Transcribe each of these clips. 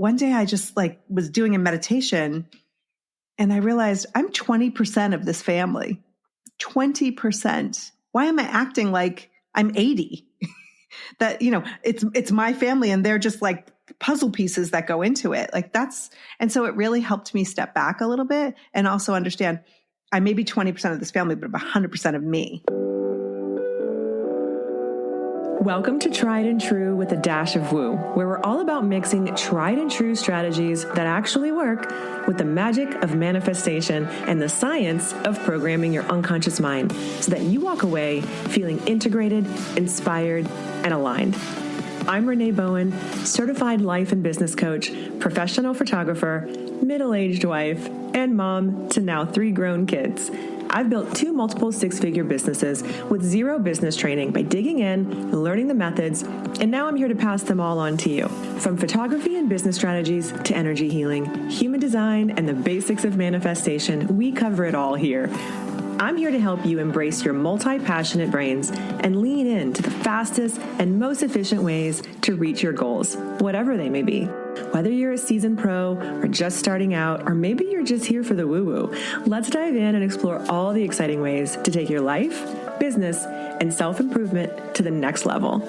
one day I just like was doing a meditation and I realized I'm 20% of this family, 20%. Why am I acting like I'm 80? That, it's my family and they're just like puzzle pieces that go into it. And so it really helped me step back a little bit and also understand I may be 20% of this family, but I'm 100% of me. Welcome to Tried and True with a Dash of Woo, where we're all about mixing tried and true strategies that actually work with the magic of manifestation and the science of programming your unconscious mind so that you walk away feeling integrated, inspired, and aligned. I'm Renee Bowen, certified life and business coach, professional photographer, middle-aged wife, and mom to now 3 grown kids. I've built 2 multiple 6-figure businesses with 0 business training by digging in, learning the methods, and now I'm here to pass them all on to you. From photography and business strategies to energy healing, human design, and the basics of manifestation, we cover it all here. I'm here to help you embrace your multi-passionate brains and lean into the fastest and most efficient ways to reach your goals, whatever they may be. Whether you're a seasoned pro or just starting out, or maybe you're just here for the woo-woo, let's dive in and explore all the exciting ways to take your life, business, and self-improvement to the next level.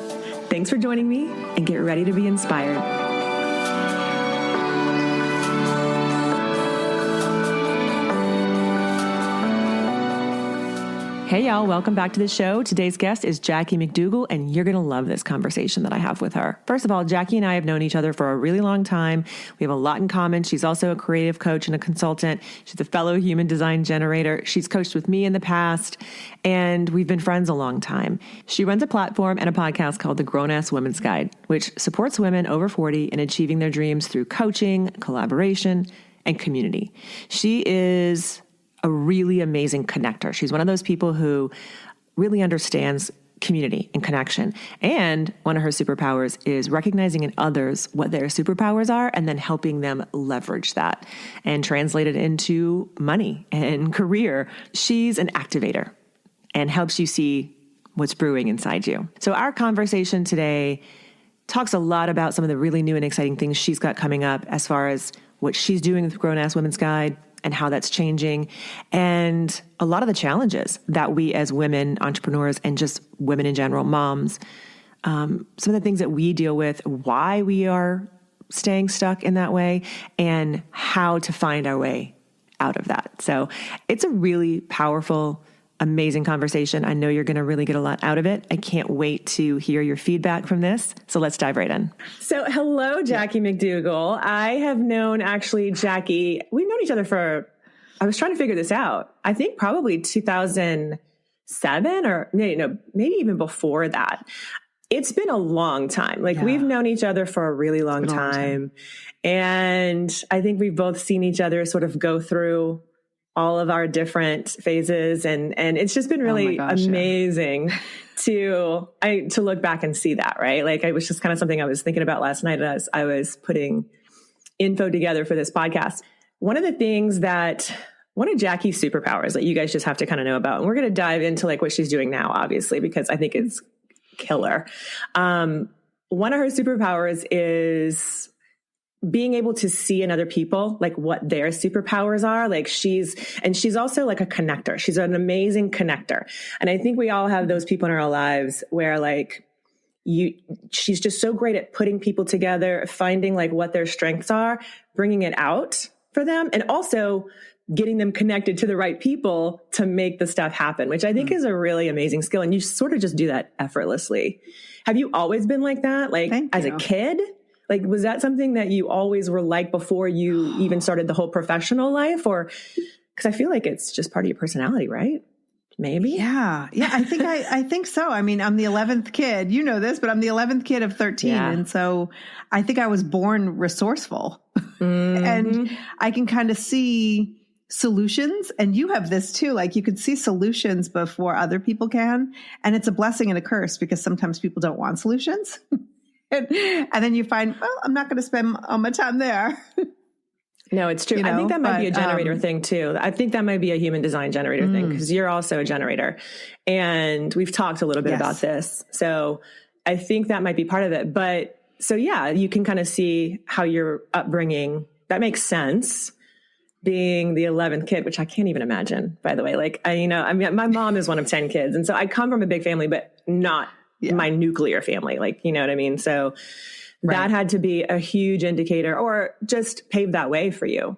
Thanks for joining me, and get ready to be inspired. Hey y'all, welcome back to the show. Today's guest is Jackie MacDougall, and you're going to love this conversation that I have with her. First of all, Jackie and I have known each other for a really long time. We have a lot in common. She's also a creative coach and a consultant. She's a fellow human design generator. She's coached with me in the past, and we've been friends a long time. She runs a platform and a podcast called The Grown-Ass Women's Guide, which supports women over 40 in achieving their dreams through coaching, collaboration, and community. She is a really amazing connector. She's one of those people who really understands community and connection. And one of her superpowers is recognizing in others what their superpowers are and then helping them leverage that and translate it into money and career. She's an activator and helps you see what's brewing inside you. So our conversation today talks a lot about some of the really new and exciting things she's got coming up as far as what she's doing with Grown-Ass Women's Guide and how that's changing, and a lot of the challenges that we as women, entrepreneurs, and just women in general, moms, some of the things that we deal with, why we are staying stuck in that way, and how to find our way out of that. So it's a really powerful, amazing conversation. I know you're going to really get a lot out of it. I can't wait to hear your feedback from this. So let's dive right in. So hello, Jackie MacDougall. I have known Jackie, we've known each other I was trying to figure this out. I think probably 2007 or maybe even before that. It's been a long time. We've known each other for a really long time. And I think we've both seen each other sort of go through all of our different phases. And it's just been really amazing to look back and see that, right? It was just kind of something I was thinking about last night as I was putting info together for this podcast. One of Jackie's superpowers that you guys just have to kind of know about, and we're going to dive into what she's doing now, obviously, because I think it's killer. One of her superpowers is being able to see in other people, what their superpowers are. She's also a connector. She's an amazing connector. And I think we all have those people in our lives where she's just so great at putting people together, finding what their strengths are, bringing it out for them, and also getting them connected to the right people to make the stuff happen, which I think is a really amazing skill. And you sort of just do that effortlessly. Have you always been like that? As a kid? Was that something that you always were before you even started the whole professional life? Or, because I feel like it's just part of your personality, right? Maybe. Yeah. I think so. I mean, I'm the 11th kid. You know this, but I'm the 11th kid of 13. Yeah. And so I think I was born resourceful. Mm-hmm. And I can kind of see solutions. And you have this too. You can see solutions before other people can. And it's a blessing and a curse because sometimes people don't want solutions. And then you find, well, I'm not going to spend all my time there. No, it's true. I think that might be a generator thing too. I think that might be a human design generator thing because you're also a generator. And we've talked a little bit about this. So I think that might be part of it. But So yeah, you can kind of see how your upbringing, that makes sense. Being the 11th kid, which I can't even imagine, by the way. Like, my mom is one of 10 kids. And so I come from a big family, but not my nuclear family. Like, you know what I mean? So that had to be a huge indicator, or just paved that way for you.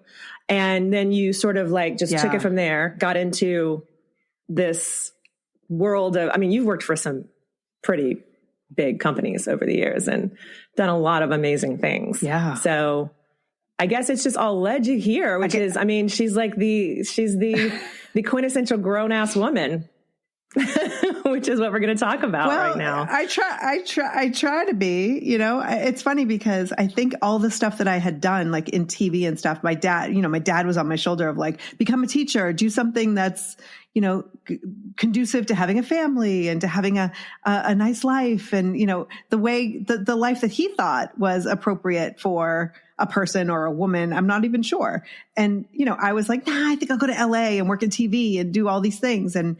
And then you sort of like just took it from there, got into this world of, you've worked for some pretty big companies over the years and done a lot of amazing things. Yeah. So I guess it's just all led you here, which is, she's the quintessential grown ass woman, which is what we're going to talk about right now. I try to be, it's funny because I think all the stuff that I had done, like in TV and stuff, my dad was on my shoulder of like, become a teacher, do something that's, conducive to having a family and to having a nice life. And, the way the life that he thought was appropriate for a person or a woman, I'm not even sure. And, I was like, nah, I think I'll go to LA and work in TV and do all these things. And,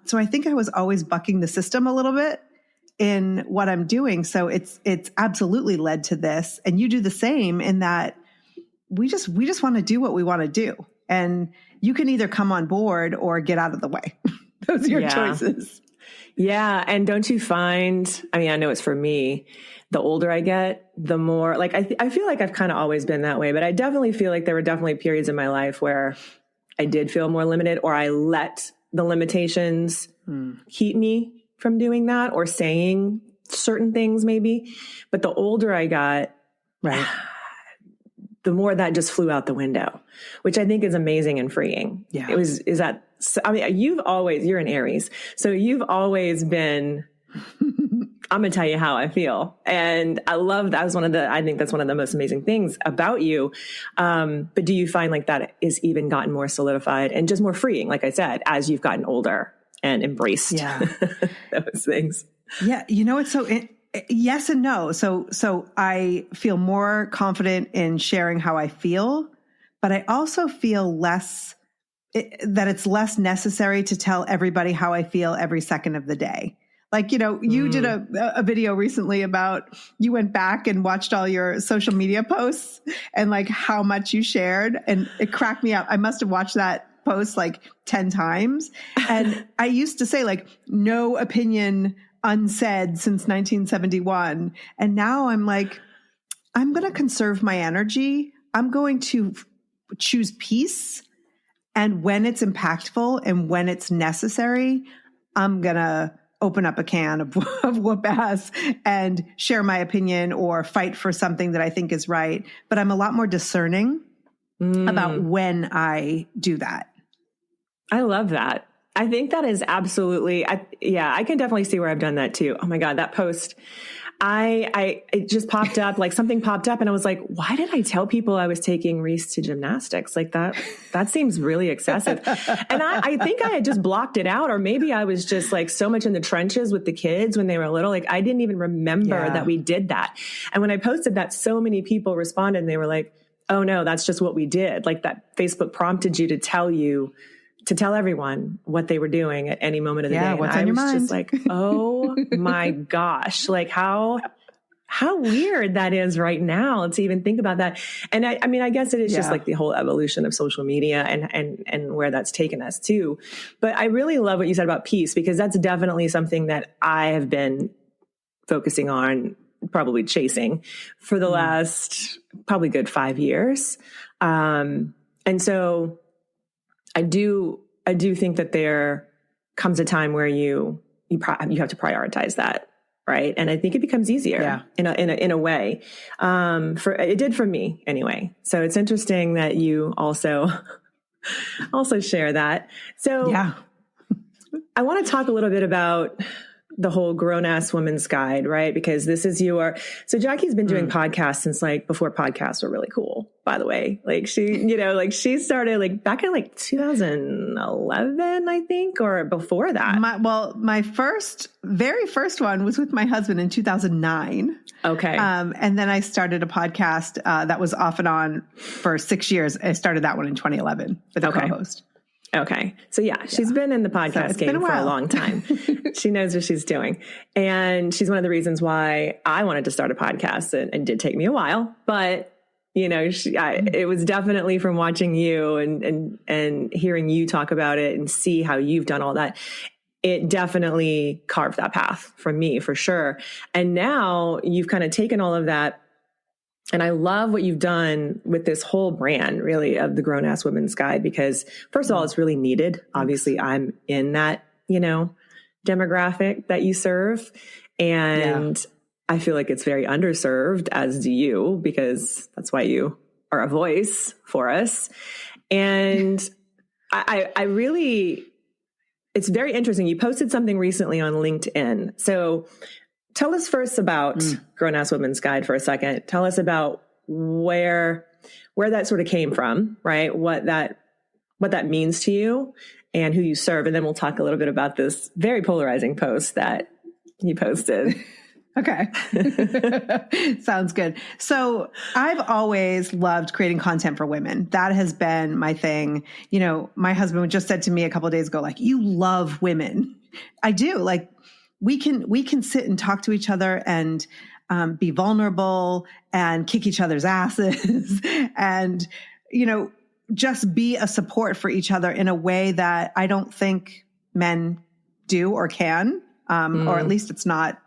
so I think I was always bucking the system a little bit in what I'm doing. So it's absolutely led to this. And you do the same in that we just want to do what we want to do. And you can either come on board or get out of the way. Those are your choices. Yeah. And don't you find, I know it's for me, the older I get, the more like, I feel like I've kind of always been that way, but I definitely feel like there were definitely periods in my life where I did feel more limited, or I let the limitations keep me from doing that or saying certain things maybe. But the older I got, the more that just flew out the window, which I think is amazing and freeing. Yeah. You're an Aries. So you've always been, I'm going to tell you how I feel. And I love that. I think that's one of the most amazing things about you. But do you find like that is even gotten more solidified and just more freeing, like I said, as you've gotten older and embraced those things? Yeah. It's so yes and no. So I feel more confident in sharing how I feel, but I also feel that it's less necessary to tell everybody how I feel every second of the day. Like, you did a video recently about, you went back and watched all your social media posts and like how much you shared, and it cracked me up. I must have watched that post like 10 times. And I used to say like, no opinion unsaid since 1971. And now I'm like, I'm going to conserve my energy. I'm going to choose peace. And when it's impactful and when it's necessary, I'm going to open up a can of whoop ass and share my opinion or fight for something that I think is right. But I'm a lot more discerning about when I do that. I love that. I think that is absolutely, I can definitely see where I've done that too. Oh my God, that post, it just popped up, like something popped up and I was like, why did I tell people I was taking Reese to gymnastics? Like that seems really excessive. And I think I had just blocked it out, or maybe I was just like so much in the trenches with the kids when they were little. Like I didn't even remember that we did that. And when I posted that, so many people responded and they were like, oh no, that's just what we did. Like that Facebook prompted you to tell everyone what they were doing at any moment of the day. What's on your mind? I was just like, oh my gosh, like how weird that is right now to even think about that. And I guess it is just like the whole evolution of social media and where that's taken us to. But I really love what you said about peace, because that's definitely something that I have been focusing on, probably chasing for the last probably good 5 years. And so I do think that there comes a time where you have to prioritize that, right? And I think it becomes easier in a way. It did for me anyway. So it's interesting that you also share that. So I want to talk a little bit about the whole grown-ass woman's guide, right? Because this is so Jackie's been doing podcasts since like before podcasts were really cool, by the way. Like she started like back in like 2011, I think, or before that. My very first one was with my husband in 2009. Okay. And then I started a podcast that was off and on for 6 years. I started that one in 2011 with a co-host. Okay. So she's been in the podcast game for a long time. She knows what she's doing. And she's one of the reasons why I wanted to start a podcast. And did take me a while, but it was definitely from watching you and hearing you talk about it and see how you've done all that. It definitely carved that path for me, for sure. And now you've kind of taken all of that. And I love what you've done with this whole brand, really, of the Grown Ass Women's Guide, because first of all, it's really needed. Obviously, I'm in that, demographic that you serve. And I feel like it's very underserved, as do you, because that's why you are a voice for us. And I really, it's very interesting. You posted something recently on LinkedIn. So tell us first about Grown Ass Women's Guide for a second. Tell us about where that sort of came from, right? What that means to you and who you serve. And then we'll talk a little bit about this very polarizing post that you posted. Okay. Sounds good. So I've always loved creating content for women. That has been my thing. My husband just said to me a couple of days ago, like, you love women. I do. Like, we can sit and talk to each other and be vulnerable and kick each other's asses and, just be a support for each other in a way that I don't think men do or can, or at least it's not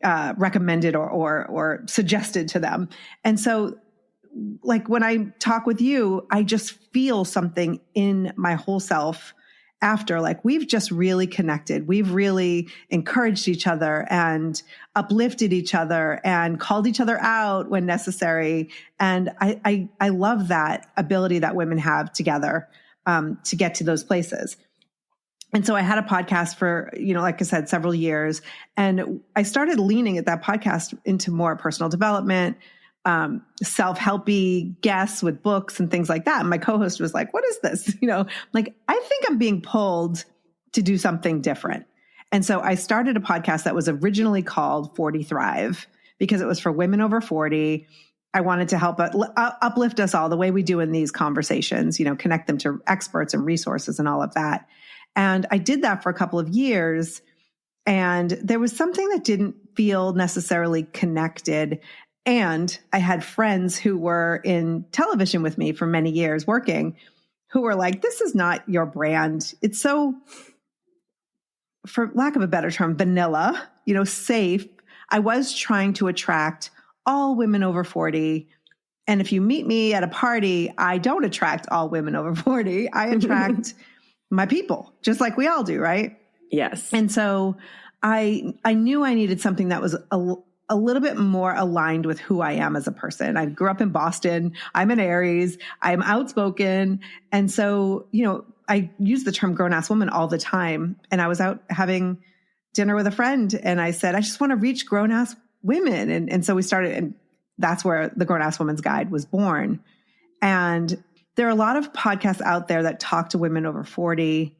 recommended or suggested to them. And so, like, when I talk with you, I just feel something in my whole self after, like, we've just really connected. We've really encouraged each other and uplifted each other and called each other out when necessary. And I love that ability that women have together to get to those places. And so I had a podcast for, like I said, several years, and I started leaning at that podcast into more personal development, self-helpy guests with books and things like that. And my co-host was like, what is this? Like, I think I'm being pulled to do something different. And so I started a podcast that was originally called 40 Thrive because it was for women over 40. I wanted to help uplift us all the way we do in these conversations, connect them to experts and resources and all of that. And I did that for a couple of years, and there was something that didn't feel necessarily connected. And I had friends who were in television with me for many years working, who were like, this is not your brand. It's so, for lack of a better term, vanilla, safe. I was trying to attract all women over 40. And if you meet me at a party, I don't attract all women over 40. I attract my people, just like we all do, right? Yes. And so I knew I needed something that was a little bit more aligned with who I am as a person. I grew up in Boston. I'm an Aries. I'm outspoken. And so, I use the term grown ass woman all the time. And I was out having dinner with a friend and I said, I just want to reach grown ass women. And so we started, and that's where the Grown Ass Women's Guide was born. And there are a lot of podcasts out there that talk to women over 40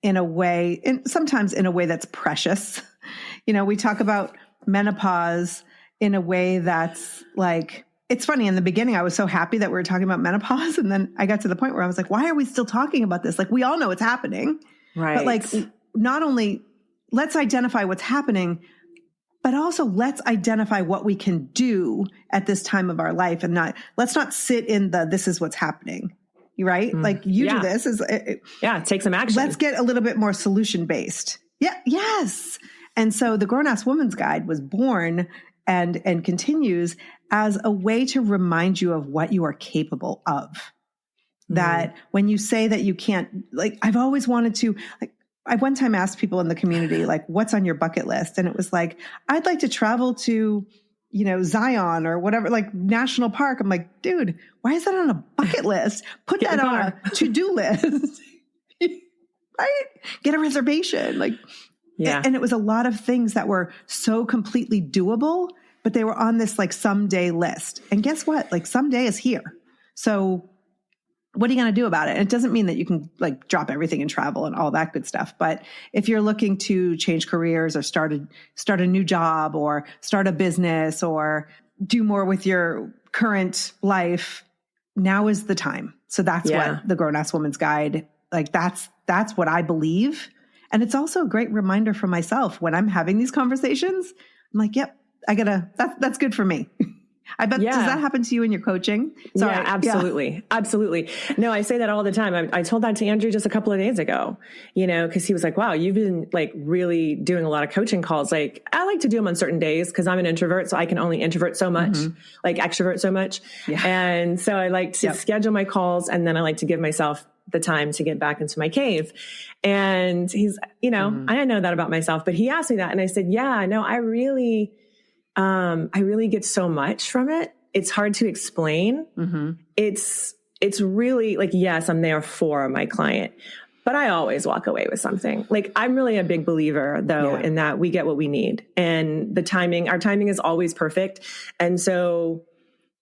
in a way, and sometimes in a way that's precious. We talk about menopause in a way that's like, it's funny. In the beginning, I was so happy that we were talking about menopause. And then I got to the point where I was like, why are we still talking about this? Like, we all know it's happening, right? But like, not only let's identify what's happening, but also let's identify what we can do at this time of our life, and let's not sit in this is what's happening. Right? Like, you do this take some action. Let's get a little bit more solution based. Yeah. Yes. And so the Grown Ass Woman's Guide was born and continues as a way to remind you of what you are capable of. That when you say that you can't, like, I've always wanted to, like, I one time asked people in the community, like, what's on your bucket list? And it was like, I'd like to travel to, Zion or whatever, like national park. I'm like, dude, why is that on a bucket list? Put that on a to-do list, right? Get a reservation. Like, and it was a lot of things that were so completely doable, but they were on this like someday list. And guess what? Like, someday is here. So what are you going to do about it? And it doesn't mean that you can like drop everything and travel and all that good stuff. But if you're looking to change careers or start a new job or start a business or do more with your current life, now is the time. So that's what the Grown Ass Woman's Guide Like that's what I believe. And it's also a great reminder for myself when I'm having these conversations. I'm like, yep, that's good for me. I bet, does that happen to you in your coaching? Sorry. Yeah, absolutely. Yeah. Absolutely. No, I say that all the time. I told that to Andrew just a couple of days ago, cause he was like, wow, you've been like really doing a lot of coaching calls. Like I like to do them on certain days cause I'm an introvert. So I can only introvert so much, like extrovert so much. Yeah. And so I like to schedule my calls, and then I like to give myself the time to get back into my cave. And he's, I know that about myself, but he asked me that. And I said, yeah, no, I really get so much from it. It's hard to explain. It's really like, yes, I'm there for my client, but I always walk away with something. Like I'm really a big believer though, in that we get what we need, and our timing is always perfect. And so,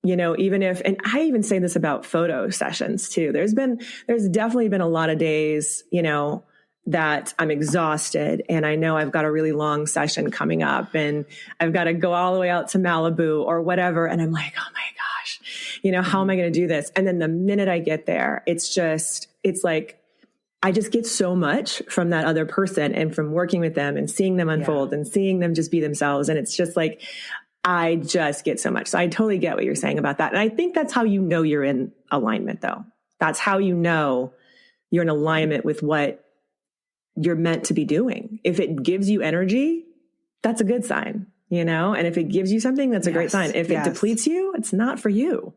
even if, and I even say this about photo sessions too, there's definitely been a lot of days, that I'm exhausted and I know I've got a really long session coming up and I've got to go all the way out to Malibu or whatever. And I'm like, oh my gosh, how am I going to do this? And then the minute I get there, it's like, I just get so much from that other person and from working with them and seeing them unfold and seeing them just be themselves. And it's just like, I just get so much. So I totally get what you're saying about that. And I think that's how you're in alignment though. That's how you're in alignment with what you're meant to be doing. If it gives you energy, that's a good sign, and if it gives you something, that's a great sign. If it depletes you, it's not for you.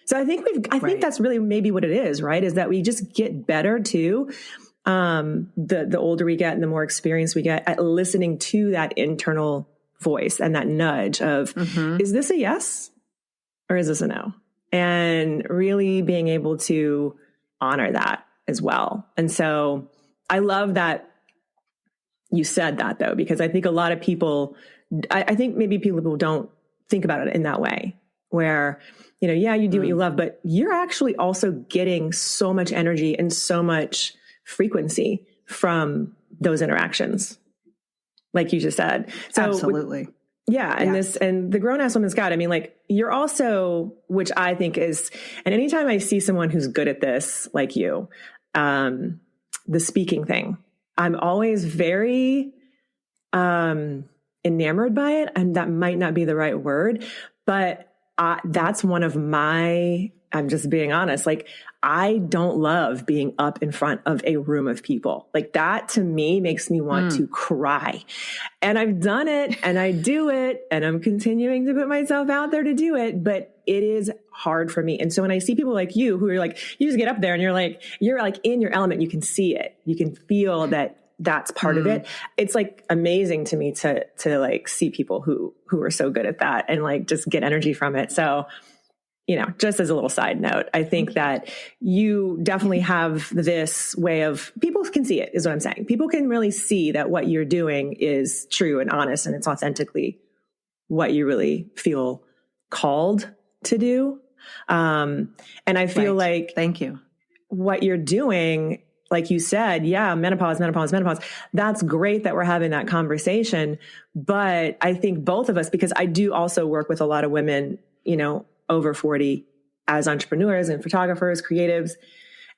So I think think that's really maybe what it is, right? Is that we just get better too. The older we get and the more experience we get at listening to that internal voice and that nudge of, is this a yes or is this a no? And really being able to honor that as well. And so I love that you said that though, because I think a lot of people, I think maybe people don't think about it in that way where, you do what you love, but you're actually also getting so much energy and so much frequency from those interactions. Like you just said. So absolutely. And the grown ass woman's God, I mean, like you're also, which I think is, and anytime I see someone who's good at this, like you, the speaking thing, I'm always very enamored by it. And that might not be the right word, but that's one of I'm just being honest. Like I don't love being up in front of a room of people. Like that to me makes me want to cry. And I've done it and I do it and I'm continuing to put myself out there to do it, but it is hard for me. And so when I see people like you who are like, you just get up there and you're like in your element, you can see it. You can feel that's part of it. It's like amazing to me to like see people who are so good at that and like just get energy from it. So, just as a little side note, I think that you definitely have this way of, people can see it is what I'm saying. People can really see that what you're doing is true and honest and it's authentically what you really feel called to do. And I feel like, thank you. What you're doing, like you said, menopause. That's great that we're having that conversation. But I think both of us, because I do also work with a lot of women, over 40 as entrepreneurs and photographers, creatives.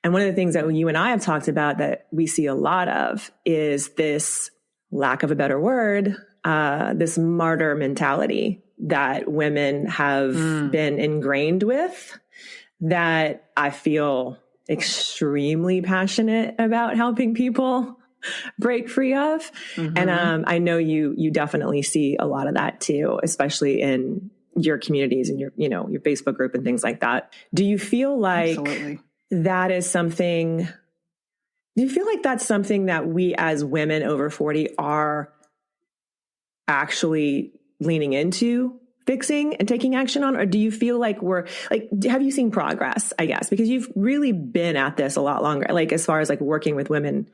And one of the things that you and I have talked about that we see a lot of is this, lack of a better word, this martyr mentality that women have been ingrained with, that I feel extremely passionate about helping people break free of. And I know you definitely see a lot of that too, especially in your communities and your Facebook group and things like that. Do you feel like that's something that we as women over 40 are actually leaning into fixing and taking action on? Or do you feel like have you seen progress, I guess, because you've really been at this a lot longer, like as far as like working with women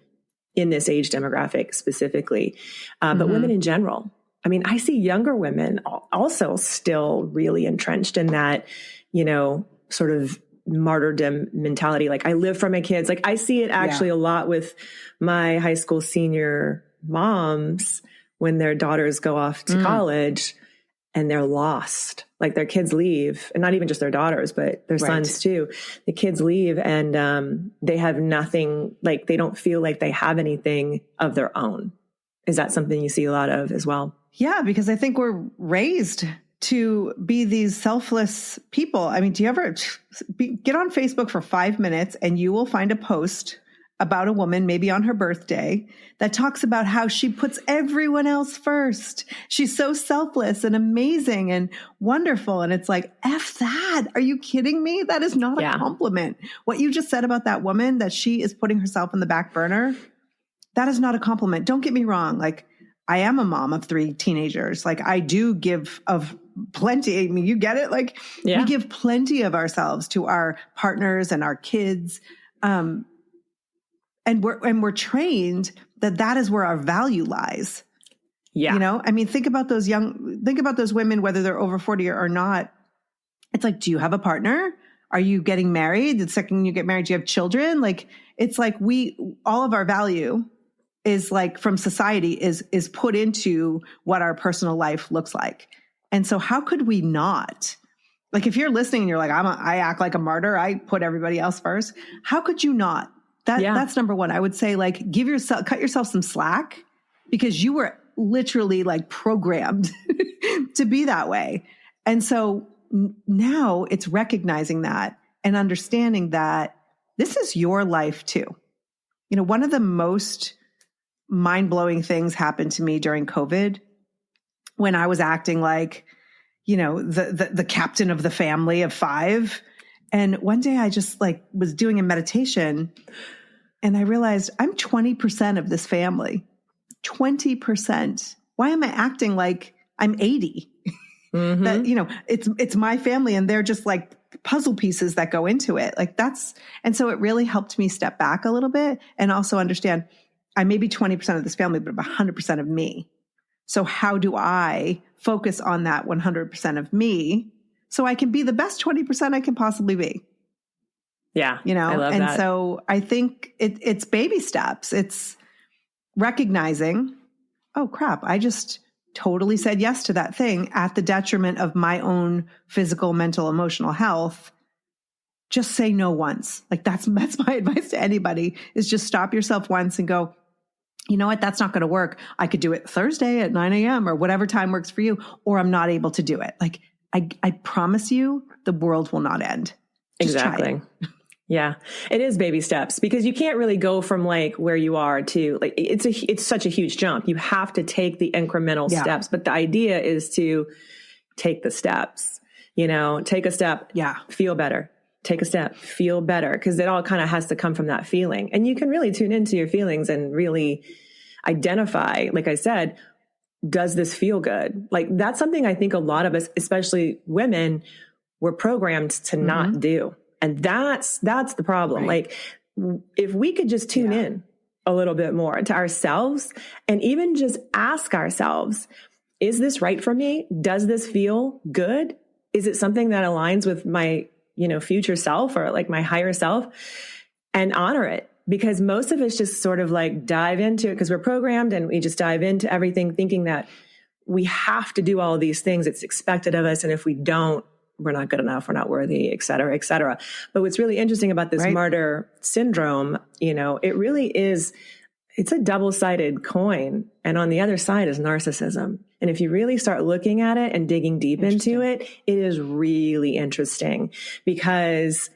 in this age demographic specifically, but women in general? I mean, I see younger women also still really entrenched in that, sort of martyrdom mentality. Like I live for my kids. Like I see it actually a lot with my high school senior moms when their daughters go off to college. and they're lost. Like their kids leave, and not even just their daughters, but their sons too. The kids leave and they have nothing, like they don't feel like they have anything of their own. Is that something you see a lot of as well? Yeah, because I think we're raised to be these selfless people. I mean, do you ever get on Facebook for 5 minutes and you will find a post about a woman, maybe on her birthday, that talks about how she puts everyone else first. She's so selfless and amazing and wonderful. And it's like, F that. Are you kidding me? That is not a compliment. What you just said about that woman, that she is putting herself in the back burner, that is not a compliment. Don't get me wrong. Like, I am a mom of 3 teenagers. Like, I do give of plenty. I mean, you get it? Like, we give plenty of ourselves to our partners and our kids. And we're trained that is where our value lies. Yeah. You know, I mean, think about those women, whether they're over 40 or not. It's like, do you have a partner? Are you getting married? The second you get married, do you have children? Like, it's like all of our value is like from society is put into what our personal life looks like. And so how could we not? Like, if you're listening and you're like, I act like a martyr, I put everybody else first. How could you not? That's number one. I would say, like, cut yourself some slack, because you were literally like programmed to be that way. And so now it's recognizing that and understanding that this is your life too. You know, one of the most mind-blowing things happened to me during COVID, when I was acting like, you know, the captain of the family of 5. And one day I just like was doing a meditation, and I realized I'm 20% of this family. 20%. Why am I acting like I'm 80? Mm-hmm. That, you know, it's my family, and they're just like puzzle pieces that go into it. Like and so it really helped me step back a little bit and also understand I may be 20% of this family, but I'm 100% of me. So how do I focus on that 100% of me so I can be the best 20% I can possibly be? Yeah. You know, I love that. And so I think it's baby steps. It's recognizing, oh crap, I just totally said yes to that thing at the detriment of my own physical, mental, emotional health. Just say no once. Like that's my advice to anybody, is just stop yourself once and go, you know what? That's not going to work. I could do it Thursday at 9 a.m. or whatever time works for you, or I'm not able to do it. Like I promise you the world will not end. Just exactly. Yeah, it is baby steps, because you can't really go from like where you are to like, it's such a huge jump. You have to take the incremental steps, but the idea is to take the steps, you know, take a step, feel better, take a step, feel better. Cause it all kind of has to come from that feeling, and you can really tune into your feelings and really identify, like I said, does this feel good? Like that's something I think a lot of us, especially women, were programmed to not do. And that's the problem. Right. Like if we could just tune in a little bit more to ourselves and even just ask ourselves, is this right for me? Does this feel good? Is it something that aligns with my, you know, future self or like my higher self? And honor it, because most of us just sort of like dive into it because we're programmed, and we just dive into everything thinking that we have to do all of these things. It's expected of us. And if we don't, we're not good enough, we're not worthy, et cetera, et cetera. But what's really interesting about this martyr syndrome, you know, it really is, it's a double-sided coin. And on the other side is narcissism. And if you really start looking at it and digging deep into it, it is really interesting, because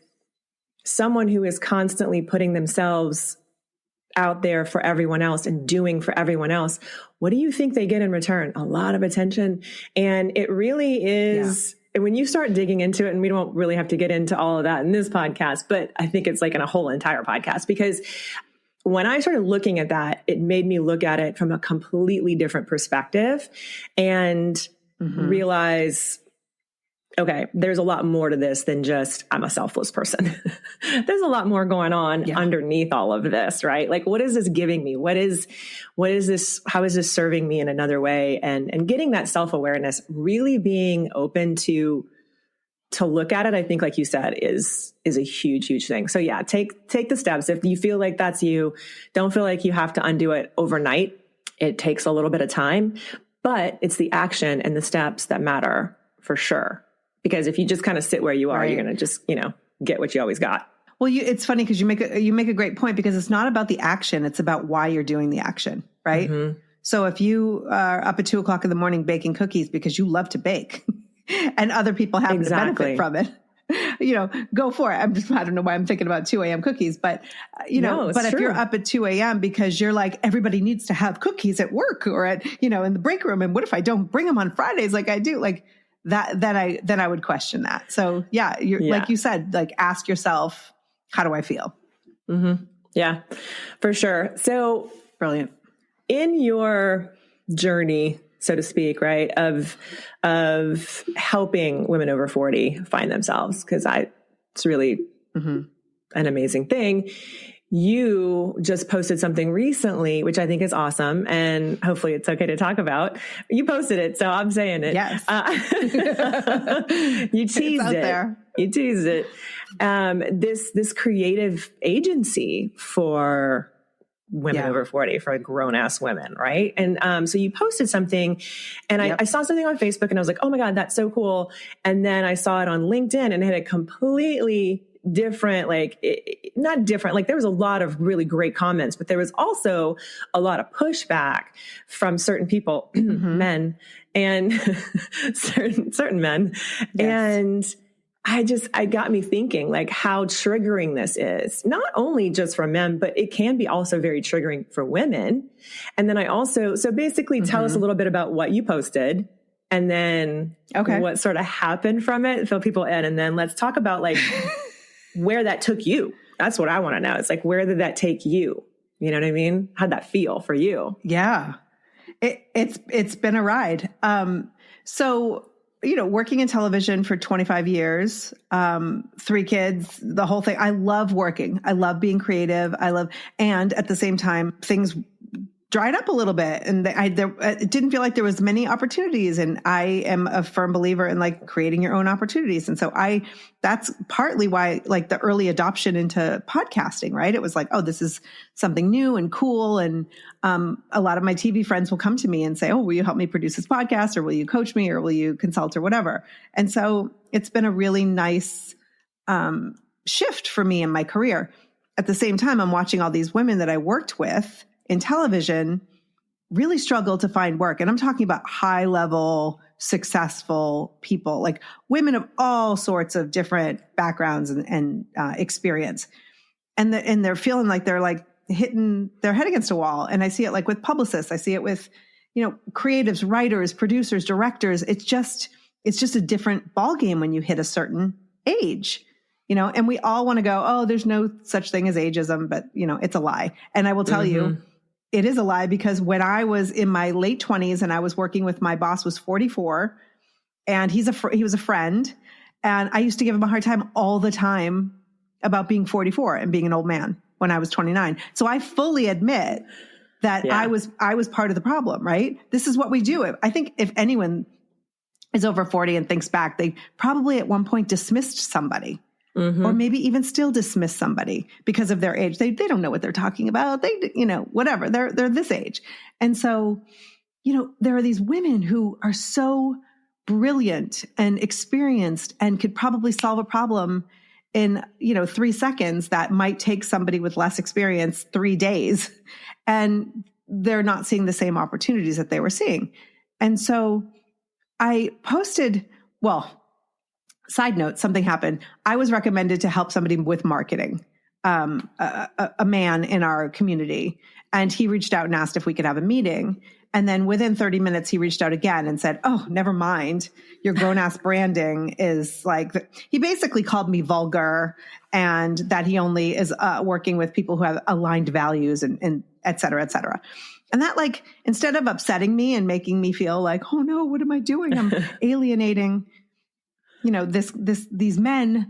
someone who is constantly putting themselves out there for everyone else and doing for everyone else, what do you think they get in return? A lot of attention. And it really is... And when you start digging into it, and we don't really have to get into all of that in this podcast, but I think it's like in a whole entire podcast, because when I started looking at that, it made me look at it from a completely different perspective and realize, okay, there's a lot more to this than just I'm a selfless person. There's a lot more going on underneath all of this, right? Like, what is this giving me? What is this? How is this serving me in another way? And getting that self-awareness, really being open to look at it, I think, like you said, is a huge, huge thing. So yeah, take the steps. If you feel like that's you, don't feel like you have to undo it overnight. It takes a little bit of time. but it's the action and the steps that matter for sure. Because if you just kind of sit where you are, you're going to just, get what you always got. Well, it's funny because you make a great point, because it's not about the action. It's about why you're doing the action, right? Mm-hmm. So if you are up at 2:00 in the morning baking cookies because you love to bake and other people happen to benefit from it, go for it. I don't know why I'm thinking about 2 a.m. cookies, but if you're up at 2 a.m. because you're like, everybody needs to have cookies at work or at, in the break room. And what if I don't bring them on Fridays like I do? Like that, then I would question that. So like you said, like ask yourself, how do I feel? Mm-hmm. Yeah, for sure. So brilliant. In your journey, so to speak, right, of helping women over 40 find themselves, because it's really an amazing thing. You just posted something recently, which I think is awesome, and hopefully it's okay to talk about. You posted it, so I'm saying it. Yes. You teased it. There. You teased it. This creative agency for women over 40, for grown-ass women, right? And so you posted something, and I saw something on Facebook, and I was like, oh my God, that's so cool. And then I saw it on LinkedIn, and it had a completely different, not different, like there was a lot of really great comments, but there was also a lot of pushback from certain people, men, and certain men. Yes. And I got me thinking like how triggering this is, not only just for men, but it can be also very triggering for women. And then so basically tell us a little bit about what you posted, and then what sort of happened from it, fill people in. And then let's talk about like where that took you. That's what I want to know. It's like, where did that take you? You know what I mean? How'd that feel for you? Yeah, it's been a ride. So, working in television for 25 years, 3 kids, the whole thing. I love working. I love being creative. And at the same time, things dried up a little bit, and it didn't feel like there was many opportunities. And I am a firm believer in like creating your own opportunities. And so that's partly why like the early adoption into podcasting, right? It was like, oh, this is something new and cool. And a lot of my TV friends will come to me and say, oh, will you help me produce this podcast, or will you coach me, or will you consult, or whatever? And so it's been a really nice shift for me in my career. At the same time, I'm watching all these women that I worked with in television really struggle to find work. And I'm talking about high level, successful people, like women of all sorts of different backgrounds and experience. And they're feeling like they're like hitting their head against a wall. And I see it like with publicists. I see it with, creatives, writers, producers, directors. It's just a different ballgame when you hit a certain age. And we all want to go, oh, there's no such thing as ageism, but it's a lie. And I will tell you, it is a lie, because when I was in my late 20s and I was working with, my boss was 44, and he was a friend, and I used to give him a hard time all the time about being 44 and being an old man when I was 29. So I fully admit that I was part of the problem, right? This is what we do. I think if anyone is over 40 and thinks back, they probably at one point dismissed somebody. Or maybe even still dismiss somebody because of their age. They don't know what they're talking about. They, whatever, they're this age. And so, there are these women who are so brilliant and experienced and could probably solve a problem in, 3 seconds that might take somebody with less experience 3 days. And they're not seeing the same opportunities that they were seeing. And so I posted, side note, something happened. I was recommended to help somebody with marketing, a man in our community. And he reached out and asked if we could have a meeting. And then within 30 minutes, he reached out again and said, oh, never mind. Your grown-ass branding is like, he basically called me vulgar, and that he only is working with people who have aligned values and et cetera, et cetera. And that, like, instead of upsetting me and making me feel like, oh no, what am I doing? I'm alienating these men,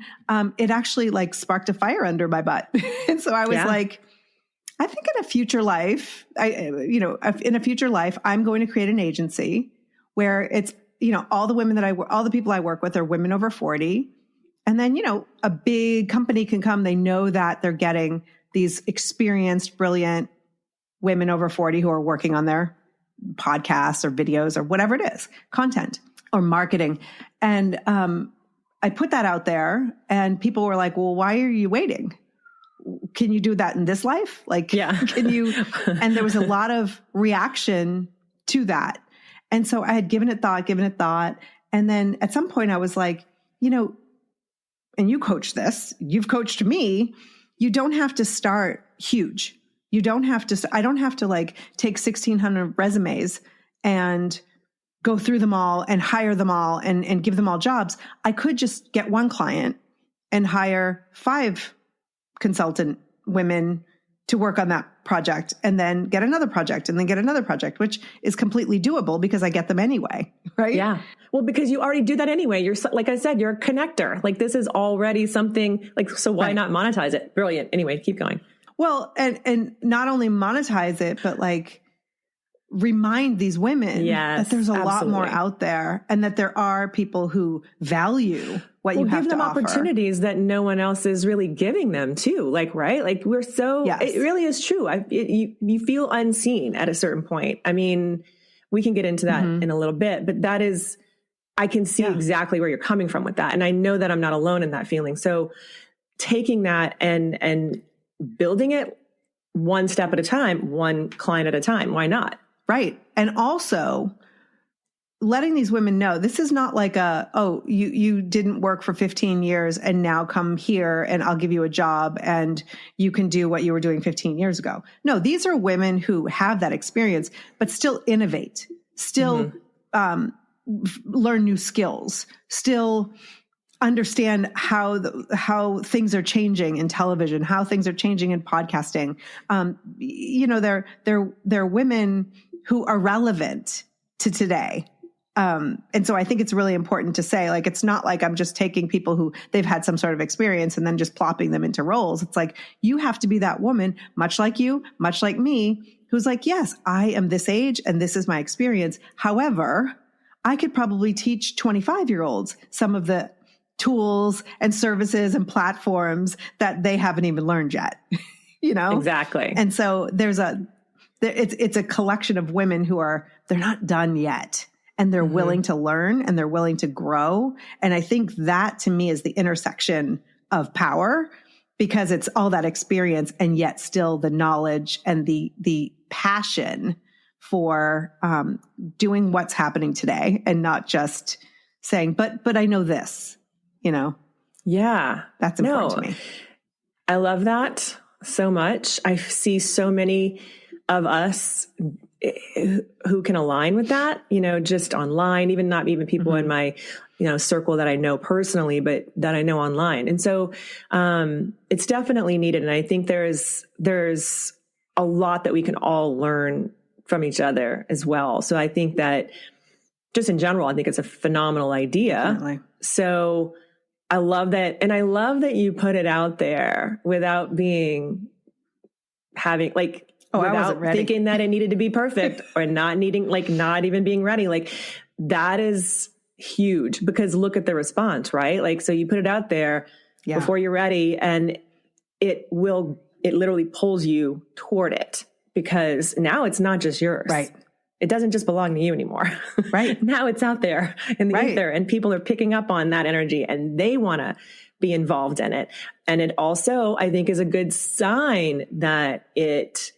it actually like sparked a fire under my butt. And so I was like, I think in a future life, I'm going to create an agency where it's, all the women all the people I work with are women over 40. And then, a big company can come. They know that they're getting these experienced, brilliant women over 40 who are working on their podcasts or videos or whatever it is, content or marketing. And I put that out there and people were like, well, why are you waiting? Can you do that in this life? Like, can you? And there was a lot of reaction to that. And so I had given it thought. And then at some point I was like, and you coach this, you've coached me. You don't have to start huge. I don't have to like take 1,600 resumes and go through them all and hire them all and give them all jobs. I could just get one client and hire 5 consultant women to work on that project and then get another project and then get another project, which is completely doable because I get them anyway. Right. Yeah. Well, because you already do that anyway. You're, like I said, you're a connector. Like this is already something like, so why not monetize it? Brilliant. Anyway, keep going. Well, and not only monetize it, but like remind these women that there's a lot more out there and that there are people who value what you have to offer. Give them opportunities that no one else is really giving them too. Like, right. Like we're so, it really is true. You feel unseen at a certain point. I mean, we can get into that in a little bit, but that is, I can see exactly where you're coming from with that. And I know that I'm not alone in that feeling. So taking that and building it one step at a time, one client at a time. Why not? Right. And also letting these women know this is not like you didn't work for 15 years and now come here and I'll give you a job and you can do what you were doing 15 years ago. No, these are women who have that experience, but still innovate, still learn new skills, still understand how things are changing in television, how things are changing in podcasting. They're women who are relevant to today. And so I think it's really important to say, like, it's not like I'm just taking people who they've had some sort of experience and then just plopping them into roles. It's like, you have to be that woman, much like you, much like me, who's like, yes, I am this age and this is my experience. However, I could probably teach 25-year-olds some of the tools and services and platforms that they haven't even learned yet, Exactly. And so it's a collection of women who they're not done yet and they're willing to learn and they're willing to grow. And I think that to me is the intersection of power, because it's all that experience and yet still the knowledge and the passion for doing what's happening today and not just saying, but I know this, Yeah. That's important to me. I love that so much. I see so many of us who can align with that, just online, not even people in my, circle that I know personally, but that I know online. And so, it's definitely needed. And I think there's a lot that we can all learn from each other as well. So I think that just in general, I think it's a phenomenal idea. Definitely. So I love that. And I love that you put it out there without without thinking that it needed to be perfect or not even being ready. Like that is huge, because look at the response, right? Like, so you put it out there before you're ready and it literally pulls you toward it, because now it's not just yours. Right. It doesn't just belong to you anymore. Right. Now it's out there in the ether and people are picking up on that energy and they want to be involved in it. And it also, I think, is a good sign that it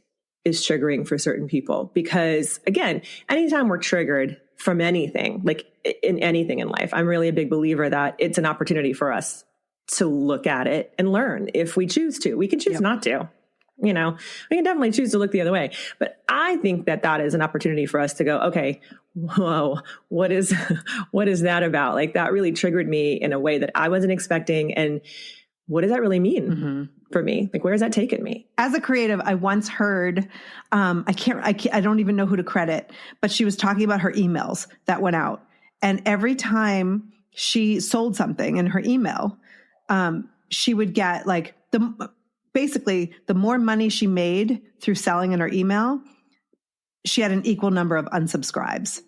is triggering for certain people, because again, anytime we're triggered from anything, like in anything in life, I'm really a big believer that it's an opportunity for us to look at it and learn if we choose to. We can choose not to. We can definitely choose to look the other way, but I think that is an opportunity for us to go, okay, whoa, what is that about? Like that really triggered me in a way that I wasn't expecting. And what does that really mean for me? Like, where has that taken me? As a creative, I once heard, I don't even know who to credit, but she was talking about her emails that went out. And every time she sold something in her email, she would get like basically the more money she made through selling in her email, she had an equal number of unsubscribes.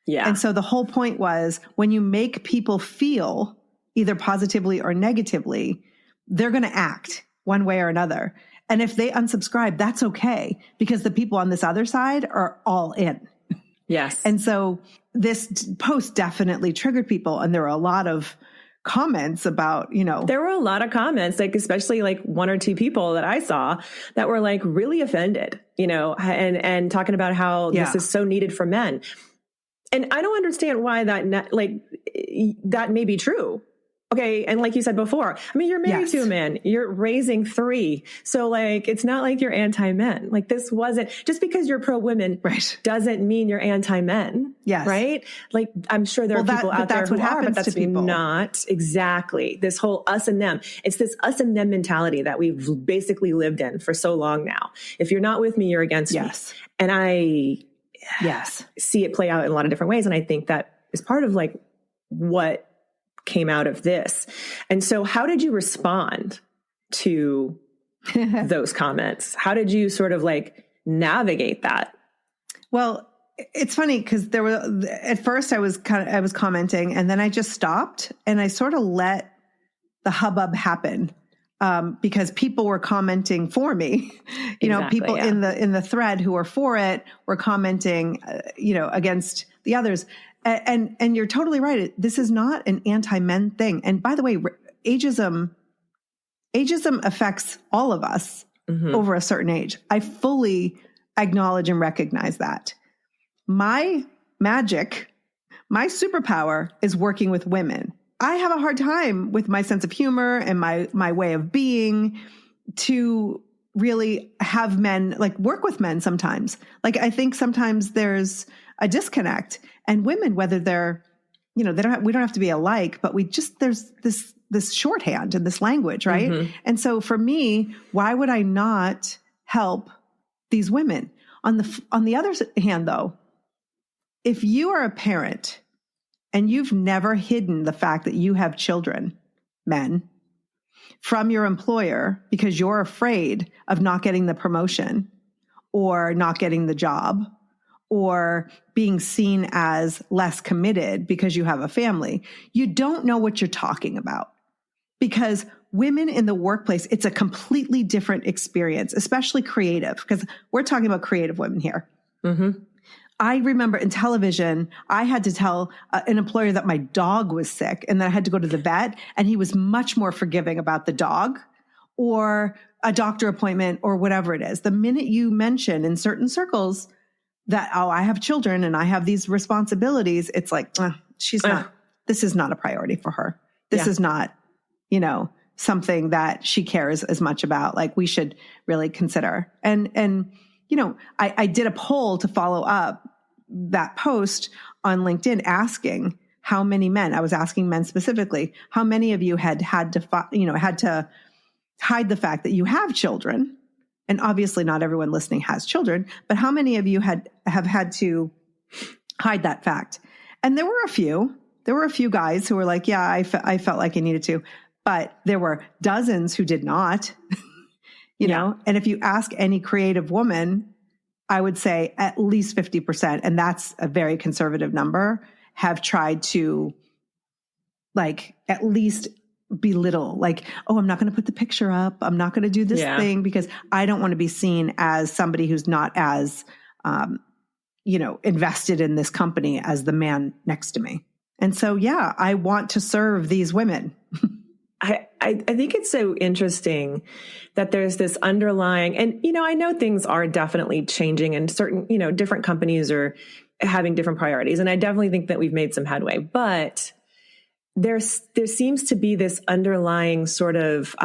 Yeah. And so the whole point was, when you make people feel either positively or negatively, they're going to act one way or another. And if they unsubscribe, that's okay, because the people on this other side are all in. Yes. And so this post definitely triggered people. And there were a lot of comments about, there were a lot of comments, like especially like one or two people that I saw that were like really offended, and talking about how this is so needed for men. And I don't understand why that may be true. Okay. And like you said before, I mean, you're married to a man, you're raising 3. So like, it's not like you're anti-men. Like this wasn't just because you're pro-women doesn't mean you're anti-men. Yes. Right. Like I'm sure there are people out there who are, but that's not exactly this whole us and them. It's this us and them mentality that we've basically lived in for so long now. If you're not with me, you're against me. And I see it play out in a lot of different ways. And I think that is part of like what came out of this. And so how did you respond to those comments? How did you sort of like navigate that? Well, it's funny because at first I was commenting and then I just stopped and I sort of let the hubbub happen. Because people were commenting for me, people in the thread who were for it were commenting, against the others. And you're totally right. This is not an anti-men thing. And by the way, ageism affects all of us over a certain age. I fully acknowledge and recognize that. My magic, my superpower is working with women. I have a hard time with my sense of humor and my way of being to really have men, like work with men sometimes. Like I think sometimes there's a disconnect, and women, whether they're, we don't have to be alike, but there's this shorthand and this language, right? And so for me, why would I not help these women? On the other hand though, if you are a parent and you've never hidden the fact that you have children, men, from your employer because you're afraid of not getting the promotion or not getting the job or being seen as less committed because you have a family, you don't know what you're talking about. Because women in the workplace, it's a completely different experience, especially creative, because we're talking about creative women here. I remember in television, I had to tell an employer that my dog was sick and that I had to go to the vet, and he was much more forgiving about the dog or a doctor appointment or whatever it is. The minute you mention in certain circles that, I have children and I have these responsibilities, it's like, this is not a priority for her. This is not, something that she cares as much about. Like we should really consider. And I did a poll to follow up that post on LinkedIn asking how many men, I was asking men specifically, how many of you had to hide the fact that you have children. And obviously not everyone listening has children, but how many of you have had to hide that fact? And there were a few guys who were like, yeah, I felt like I needed to, but there were dozens who did not, know, and if you ask any creative woman, I would say at least 50%, and that's a very conservative number, have tried to like at least belittle, like, I'm not going to put the picture up. I'm not going to do this thing because I don't want to be seen as somebody who's not as, invested in this company as the man next to me. And so, I want to serve these women. I think it's so interesting that there's this underlying, and, I know things are definitely changing and certain, different companies are having different priorities. And I definitely think that we've made some headway, but there seems to be this underlying sort of,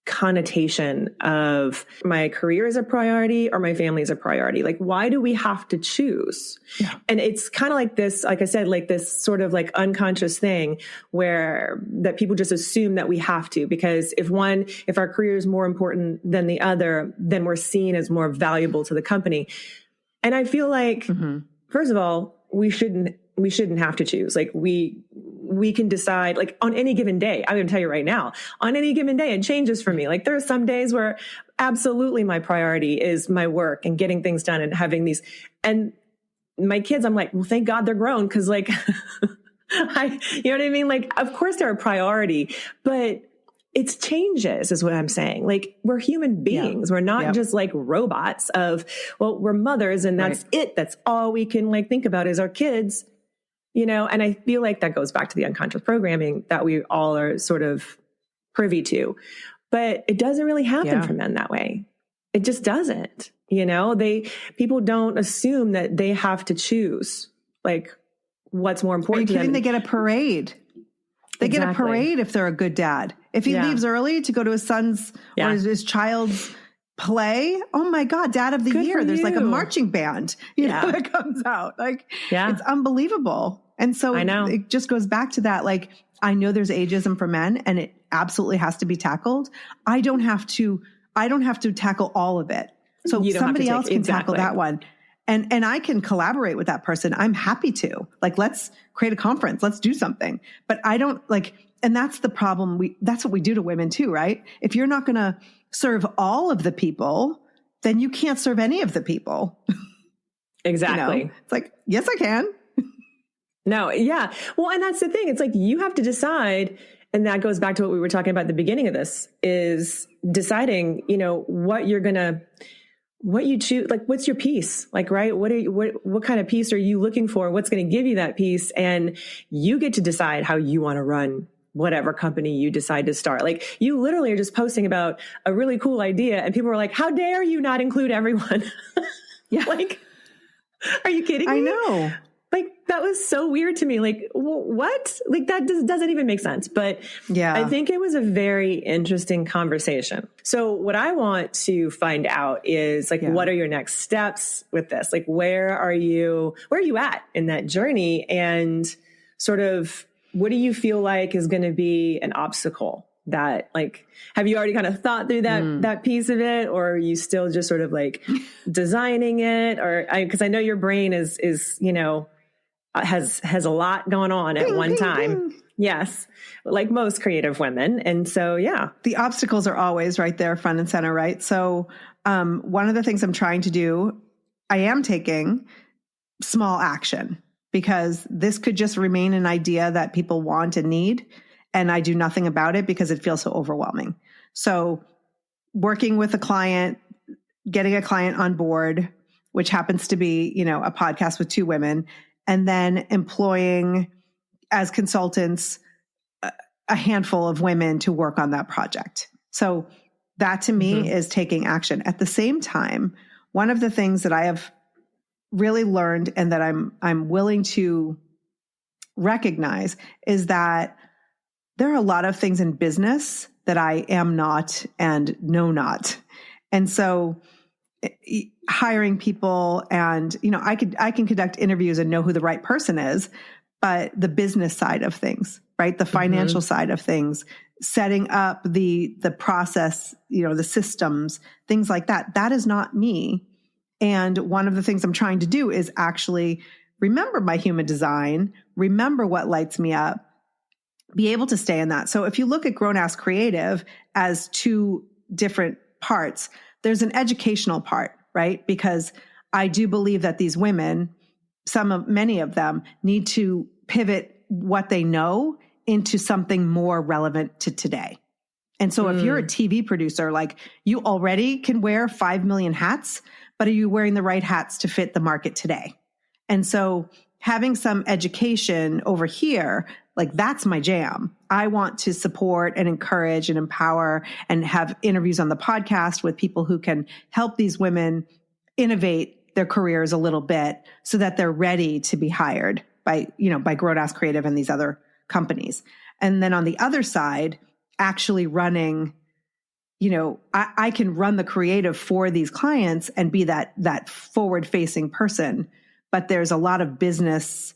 connotation of my career is a priority or my family is a priority. Like, why do we have to choose? Yeah. And it's kind of like this, like I said, like this sort of like unconscious thing that people just assume that we have to, because if our career is more important than the other, then we're seen as more valuable to the company. And I feel like, first of all, we shouldn't have to choose. Like we can decide, like on any given day, I'm going to tell you right now, on any given day, it changes for me. Like there are some days where absolutely my priority is my work and getting things done and having these, and my kids, I'm like, well, thank God they're grown. Cause like, you know what I mean? Like, of course they're a priority, but it's changes is what I'm saying. Like, we're human beings. We're not just like robots of, well, we're mothers and that's it. That's all we can like think about is our kids, you know? And I feel like that goes back to the unconscious programming that we all are sort of privy to, but it doesn't really happen for men that way. It just doesn't, you know, people don't assume that they have to choose like what's more important to them. They get a parade. They get a parade if they're a good dad. If he leaves early to go to his son's or his child's play, oh my God, Dad of the Year. There's like a marching band, you know, that comes out. Like, it's unbelievable. And so it just goes back to that. Like, I know there's ageism for men and it absolutely has to be tackled. I don't have to tackle all of it. So somebody else can tackle that one. And I can collaborate with that person. I'm happy to. Like, let's create a conference. Let's do something. But I don't like, and that's the problem. That's what we do to women too, right? If you're not going to serve all of the people, then you can't serve any of the people. Exactly. You know? It's like, yes, I can. No. Yeah. Well, and that's the thing. It's like, you have to decide. And that goes back to what we were talking about at the beginning of this, is deciding, you know, what you choose, like, what's your piece? Like, right. What kind of piece are you looking for? What's going to give you that piece? And you get to decide how you want to run whatever company you decide to start. Like, you literally are just posting about a really cool idea and people are like, how dare you not include everyone? Like, are you kidding me? I know. Like, that was so weird to me. Like, what? Like, that doesn't even make sense. But I think it was a very interesting conversation. So what I want to find out is like, what are your next steps with this? Like, where are you at in that journey? And sort of, what do you feel like is going to be an obstacle that, like, have you already kind of thought through that piece of it? Or are you still just sort of like designing it? Or because I know your brain is, you know, has a lot going on at one time. Yes. Like most creative women. And so, the obstacles are always right there, front and center. Right. So, one of the things I'm trying to do, I am taking small action, because this could just remain an idea that people want and need. And I do nothing about it because it feels so overwhelming. So working with a client, getting a client on board, which happens to be, you know, a podcast with 2 women, and then employing as consultants a handful of women to work on that project. So that to me is taking action. At the same time, one of the things that I have really learned and that I'm willing to recognize is that there are a lot of things in business that I am not and know not. And so hiring people, and, you know, I can conduct interviews and know who the right person is, but the business side of things, right? The financial side of things, setting up the process, you know, the systems, things like that, that is not me. And one of the things I'm trying to do is actually remember my human design, remember what lights me up, be able to stay in that. So if you look at Grown Ass Creative as 2 different parts, there's an educational part, right? Because I do believe that these women, many of them, need to pivot what they know into something more relevant to today. And so if you're a TV producer, like, you already can wear 5 million hats, but are you wearing the right hats to fit the market today? And so having some education over here, like, that's my jam. I want to support and encourage and empower and have interviews on the podcast with people who can help these women innovate their careers a little bit so that they're ready to be hired by Grown Ass Creative and these other companies. And then on the other side, actually running, you know, I can run the creative for these clients and be that forward-facing person. But there's a lot of business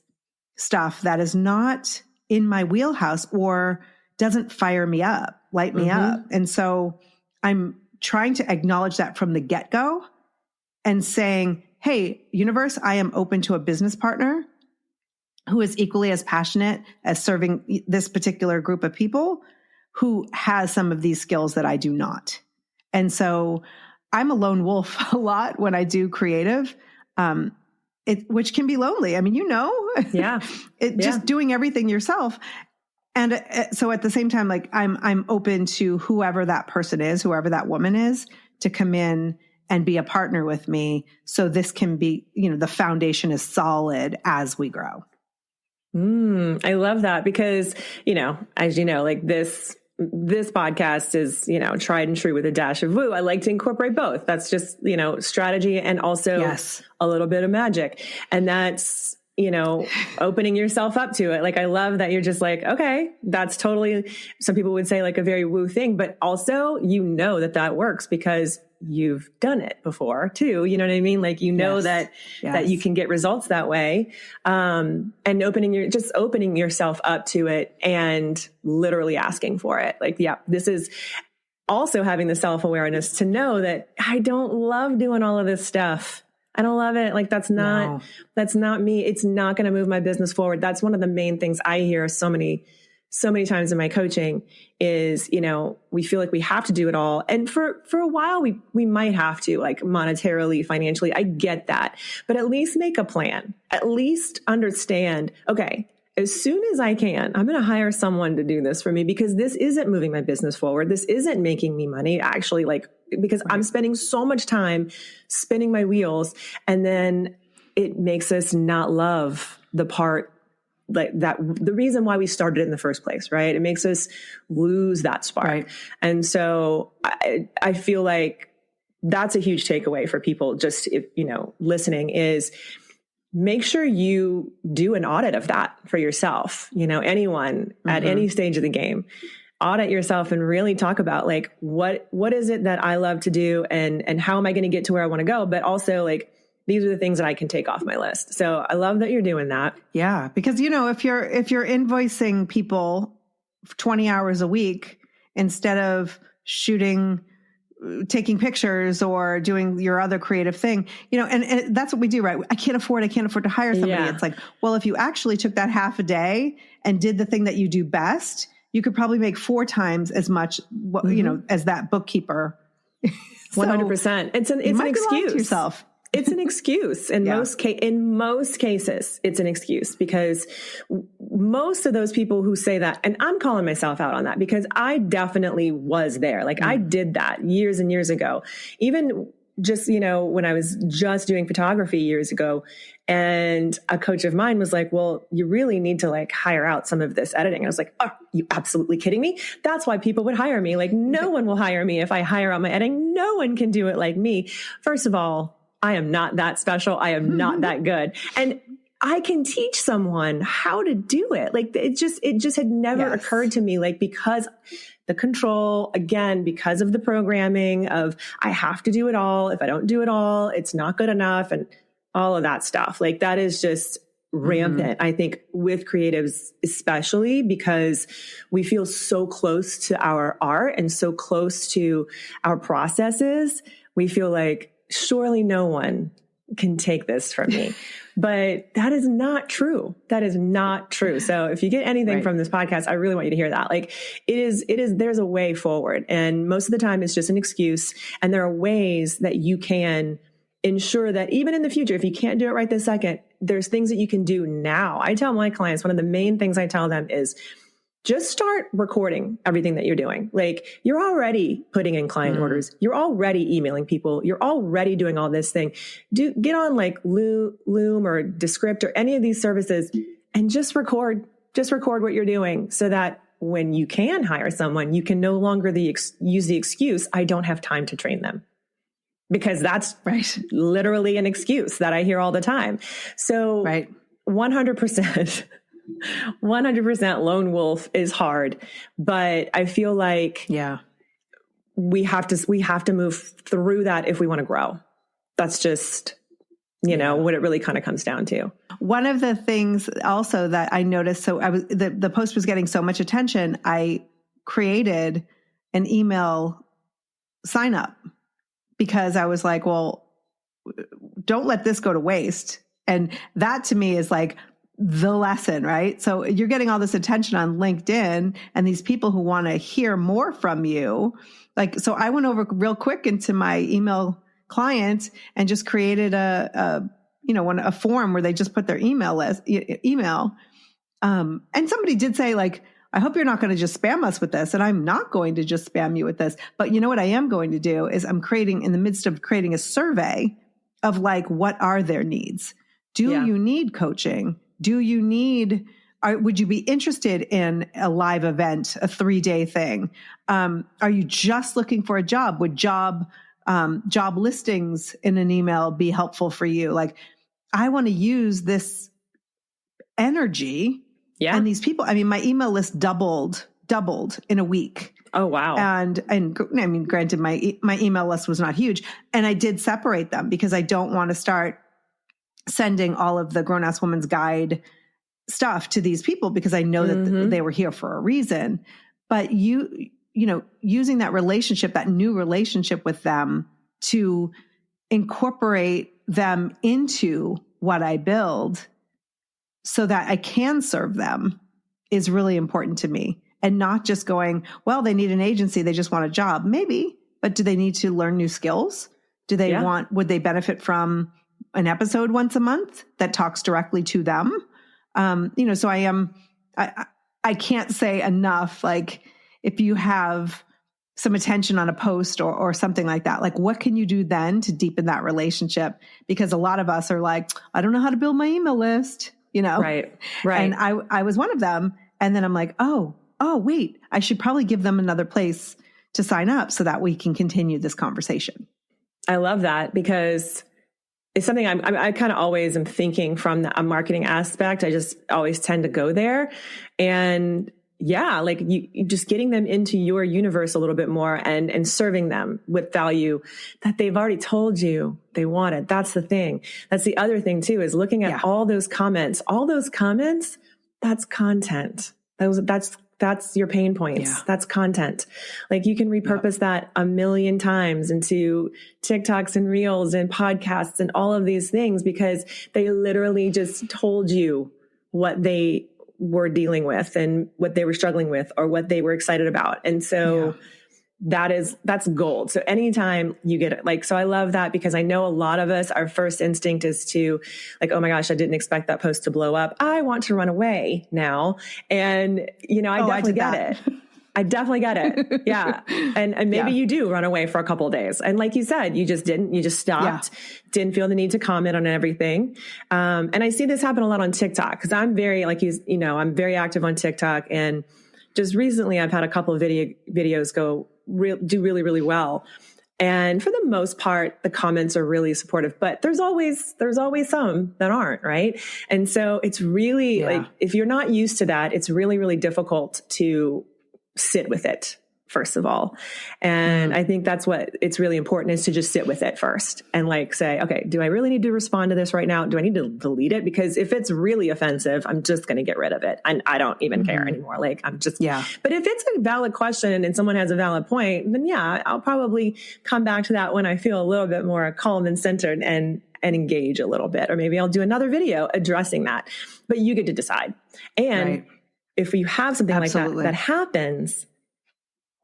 stuff that is not in my wheelhouse or doesn't fire me up, light me up. And so I'm trying to acknowledge that from the get-go and saying, hey, universe, I am open to a business partner who is equally as passionate as serving this particular group of people, who has some of these skills that I do not. And so I'm a lone wolf a lot when I do creative, which can be lonely. I mean, you know, just doing everything yourself. And so at the same time, like I'm open to whoever that person is, whoever that woman is, to come in and be a partner with me. So this can be, the foundation is solid as we grow. I love that because, as you know, like this podcast is, tried and true with a dash of woo. I like to incorporate both. That's just, strategy and also a little bit of magic. And that's, opening yourself up to it. Like, I love that you're just like, okay, that's totally, some people would say like a very woo thing, but also, that works because you've done it before too. You know what I mean? Like, that you can get results that way. And opening yourself up to it and literally asking for it. Like, this is also having the self-awareness to know that I don't love doing all of this stuff. I don't love it. Like, that's not me. It's not going to move my business forward. That's one of the main things I hear so many times in my coaching is, we feel like we have to do it all. And for a while, we might have to, like, monetarily, financially. I get that, but at least make a plan, at least understand, okay, as soon as I can, I'm going to hire someone to do this for me because this isn't moving my business forward. This isn't making me money, actually, because I'm spending so much time spinning my wheels, and then it makes us not love the part like that, the reason why we started in the first place, right? It makes us lose that spark. Right. And so I feel like that's a huge takeaway for people just, listening is, make sure you do an audit of that for yourself. Anyone at any stage of the game, audit yourself and really talk about like, what is it that I love to do and how am I going to get to where I want to go? But also like, these are the things that I can take off my list. So I love that you're doing that. Yeah. Because, if you're invoicing people 20 hours a week instead of taking pictures or doing your other creative thing, and that's what we do, right? I can't afford to hire somebody. Yeah. It's like, well, if you actually took that half a day and did the thing that you do best, you could probably make 4 times as much, as that bookkeeper. 100%. It's an excuse. To yourself. It's an excuse. In most cases, it's an excuse because most of those people who say that, and I'm calling myself out on that because I definitely was there. Like I did that years and years ago, even just, when I was just doing photography years ago, and a coach of mine was like, well, you really need to like hire out some of this editing. And I was like, are you absolutely kidding me? That's why people would hire me. Like no one will hire me if I hire out my editing. No one can do it like me. First of all, I am not that special. I am not that good. And I can teach someone how to do it. Like it just had never occurred to me, like, because the control, again, because of the programming of I have to do it all. If I don't do it all, it's not good enough. And all of that stuff. Like that is just rampant, I think, with creatives, especially because we feel so close to our art and so close to our processes. We feel like surely no one can take this from me. But that is not true. That is not true. So if you get anything from this podcast, I really want you to hear that. Like there's a way forward. And most of the time it's just an excuse. And there are ways that you can ensure that even in the future, if you can't do it right this second, there's things that you can do now. I tell my clients, one of the main things I tell them is just start recording everything that you're doing. Like you're already putting in client orders. You're already emailing people. You're already doing all this thing. Get on like Loom or Descript or any of these services and just record what you're doing so that when you can hire someone, you can no longer use the excuse, I don't have time to train them. Because that's literally an excuse that I hear all the time. So 100%. 100% lone wolf is hard, but I feel like we have to move through that if we want to grow. That's just, what it really kind of comes down to. One of the things also that I noticed, so the post was getting so much attention, I created an email sign up because I was like, well, don't let this go to waste. And that to me is like the lesson, right? So you're getting all this attention on LinkedIn and these people who want to hear more from you. Like, so I went over real quick into my email client and just created a form where they just put their email. And somebody did say like, I hope you're not going to just spam us with this. And I'm not going to just spam you with this. But you know what I am going to do is I'm creating, in the midst of creating a survey of like, what are their needs? Do you need coaching? Do you need, would you be interested in a live event, a 3-day thing? Are you just looking for a job? Would job listings in an email be helpful for you? Like, I want to use this energy. Yeah. And these people, I mean, my email list doubled in a week. Oh, wow. And I mean, granted, my email list was not huge, and I did separate them because I don't want to start sending all of the Grown Ass Woman's Guide stuff to these people because I know that they were here for a reason. But you know, using that relationship, that new relationship with them to incorporate them into what I build so that I can serve them is really important to me. And not just going, well, they need an agency, they just want a job. Maybe, but do they need to learn new skills? Do they would they benefit from an episode once a month that talks directly to them? You know, so I can't say enough, like, if you have some attention on a post or something like that, like, what can you do then to deepen that relationship? Because a lot of us are like, I don't know how to build my email list, you know? Right. And I was one of them. And then I'm like, oh, wait, I should probably give them another place to sign up so that we can continue this conversation. I love that because it's something I kind of always am thinking from a marketing aspect. I just always tend to go there. And yeah, like you just getting them into your universe a little bit more and serving them with value that they've already told you they wanted. That's the thing. That's the other thing too, is looking at all those comments, that's content. That's your pain points. Yeah. That's content. Like, you can repurpose that 1,000,000 times into TikToks and Reels and podcasts and all of these things because they literally just told you what they were dealing with and what they were struggling with or what they were excited about. And so that's gold. So anytime you get it, like, so I love that because I know a lot of us, our first instinct is to like, oh my gosh, I didn't expect that post to blow up. I want to run away now. And you know, I definitely get it. I definitely get it. Yeah. And maybe you do run away for a couple of days. And like you said, you just stopped, didn't feel the need to comment on everything. And I see this happen a lot on TikTok because I'm very, I'm very active on TikTok. And just recently I've had a couple of videos do really, really well. And for the most part, the comments are really supportive, but there's always some that aren't, right? And so it's really like, if you're not used to that, it's really, really difficult to sit with it, first of all. And I think that's what it's really important is to just sit with it first and like say, okay, do I really need to respond to this right now? Do I need to delete it? Because if it's really offensive, I'm just going to get rid of it. And I don't even care anymore. Like I'm just, but if it's a valid question and someone has a valid point, then I'll probably come back to that when I feel a little bit more calm and centered and engage a little bit, or maybe I'll do another video addressing that, but you get to decide. And if you have something like that happens,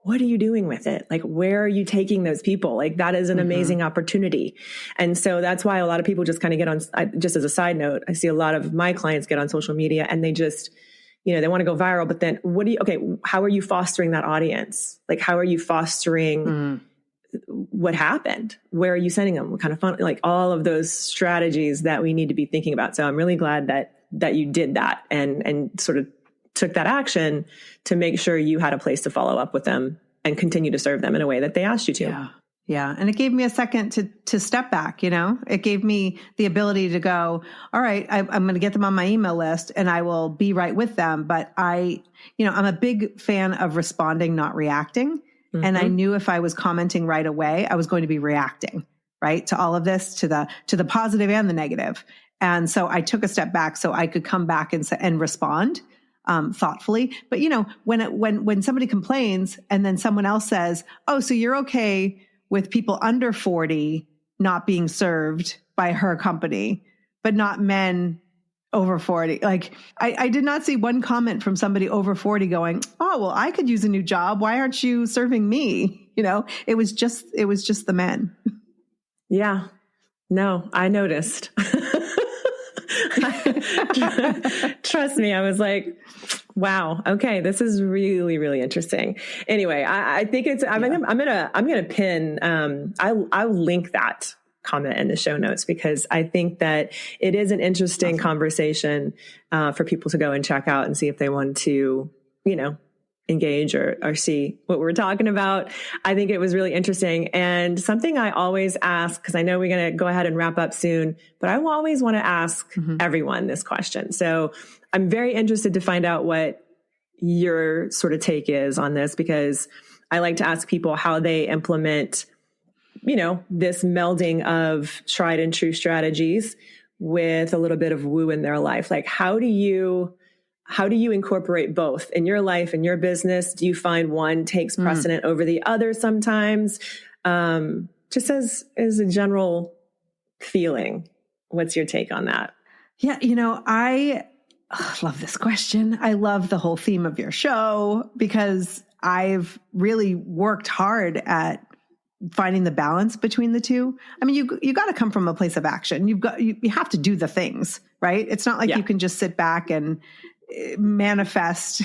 what are you doing with it? Like, where are you taking those people? Like, that is an amazing opportunity. And so that's why a lot of people just kind of get on, just as a side note, I see a lot of my clients get on social media and they just, they want to go viral, but then how are you fostering that audience? Like, how are you fostering what happened? Where are you sending them? What kind of fun? Like all of those strategies that we need to be thinking about. So I'm really glad that you did that and sort of took that action to make sure you had a place to follow up with them and continue to serve them in a way that they asked you to. Yeah. And it gave me a second to step back, it gave me the ability to go, all right, I'm going to get them on my email list and I will be right with them. But I'm a big fan of responding, not reacting. And I knew if I was commenting right away, I was going to be reacting, right, to all of this, to the positive and the negative. And so I took a step back so I could come back and respond thoughtfully. But when somebody complains and then someone else says, oh, so you're okay with people under 40 not being served by her company, but not men over 40. Like I did not see one comment from somebody over 40 going, oh, well, I could use a new job. Why aren't you serving me? It was just the men. Yeah, no, I noticed. Trust me. I was like, Wow. Okay. This is really, really interesting. Anyway, I think I'm gonna pin, I'll link that comment in the show notes, because I think that it is an interesting conversation, for people to go and check out and see if they want to, engage or see what we're talking about. I think it was really interesting, and something I always ask, because I know we're going to go ahead and wrap up soon, but I always want to ask everyone this question. So I'm very interested to find out what your sort of take is on this, because I like to ask people how they implement, this melding of tried and true strategies with a little bit of woo in their life. Like, how do you incorporate both in your life and your business? Do you find one takes precedent over the other sometimes? Just as a general feeling, what's your take on that? Yeah, I love this question. I love the whole theme of your show, because I've really worked hard at finding the balance between the two. I mean, you got to come from a place of action. You have to do the things, right? It's not like you can just sit back and manifest,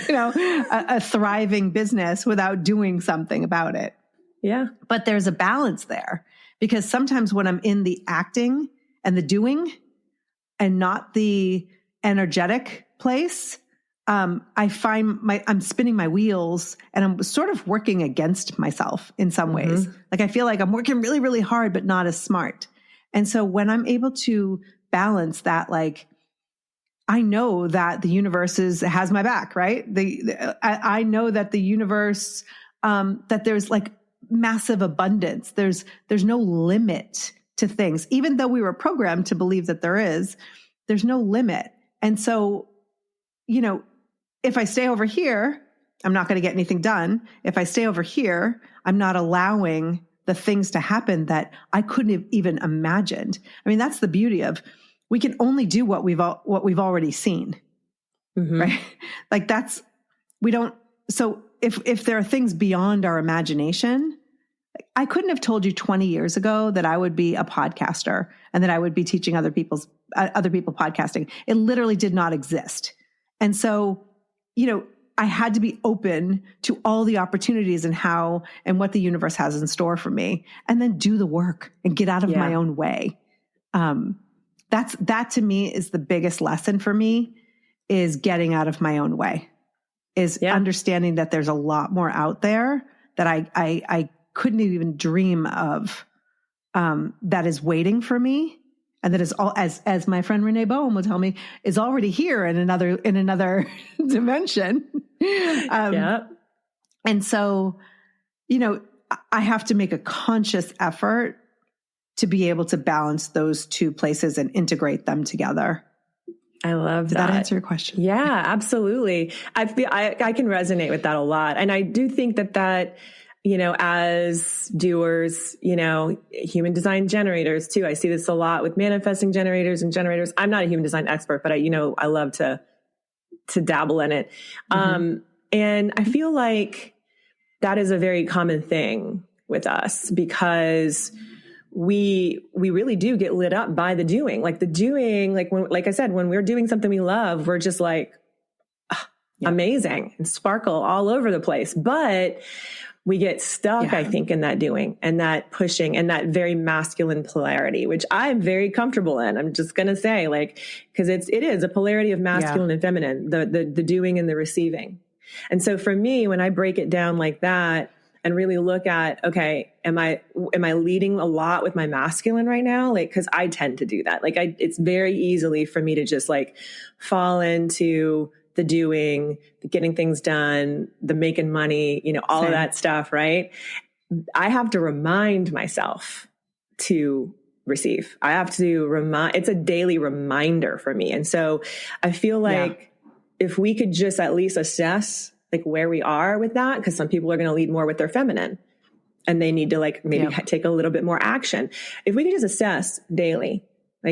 a thriving business without doing something about it. Yeah. But there's a balance there, because sometimes when I'm in the acting and the doing and not the energetic place, I find I'm spinning my wheels and I'm sort of working against myself in some ways. Like, I feel like I'm working really, really hard, but not as smart. And so when I'm able to balance that, like, I know that the universe has my back, right? I know that the universe, that there's like massive abundance. There's no limit to things, even though we were programmed to believe that there's no limit. And so, if I stay over here, I'm not going to get anything done. If I stay over here, I'm not allowing the things to happen that I couldn't have even imagined. I mean, that's the beauty of, we can only do what we've already seen, right? Like, so if there are things beyond our imagination, I couldn't have told you 20 years ago that I would be a podcaster and that I would be teaching other people podcasting. It literally did not exist. And so, I had to be open to all the opportunities and what the universe has in store for me, and then do the work and get out of my own way. That to me is the biggest lesson for me, is getting out of my own way, is understanding that there's a lot more out there that I couldn't even dream of, that is waiting for me. And that is all, as my friend Renee Bowen will tell me, is already here in another dimension. And so, I have to make a conscious effort to be able to balance those two places and integrate them together. I love that. Did that answer your question? Yeah, absolutely. I can resonate with that a lot. And I do think that, as doers, human design generators too. I see this a lot with manifesting generators and generators. I'm not a human design expert, but I love to dabble in it. And I feel like that is a very common thing with us, because we really do get lit up by the doing. Like like I said, when we're doing something we love, we're just like, amazing, and sparkle all over the place. But we get stuck, I think, in that doing and that pushing and that very masculine polarity, which I'm very comfortable in. I'm just going to say, because it is a polarity of masculine and feminine, the doing and the receiving. And so for me, when I break it down like that and really look at, okay, am I leading a lot with my masculine right now? Cause I tend to do that. It's very easily for me to just fall into the doing, the getting things done, the making money, all of that stuff, right? I have to remind myself to receive. I have to it's a daily reminder for me. And so I feel like if we could just at least assess where we are with that, because some people are going to lead more with their feminine and they need to maybe take a little bit more action. If we could just assess daily,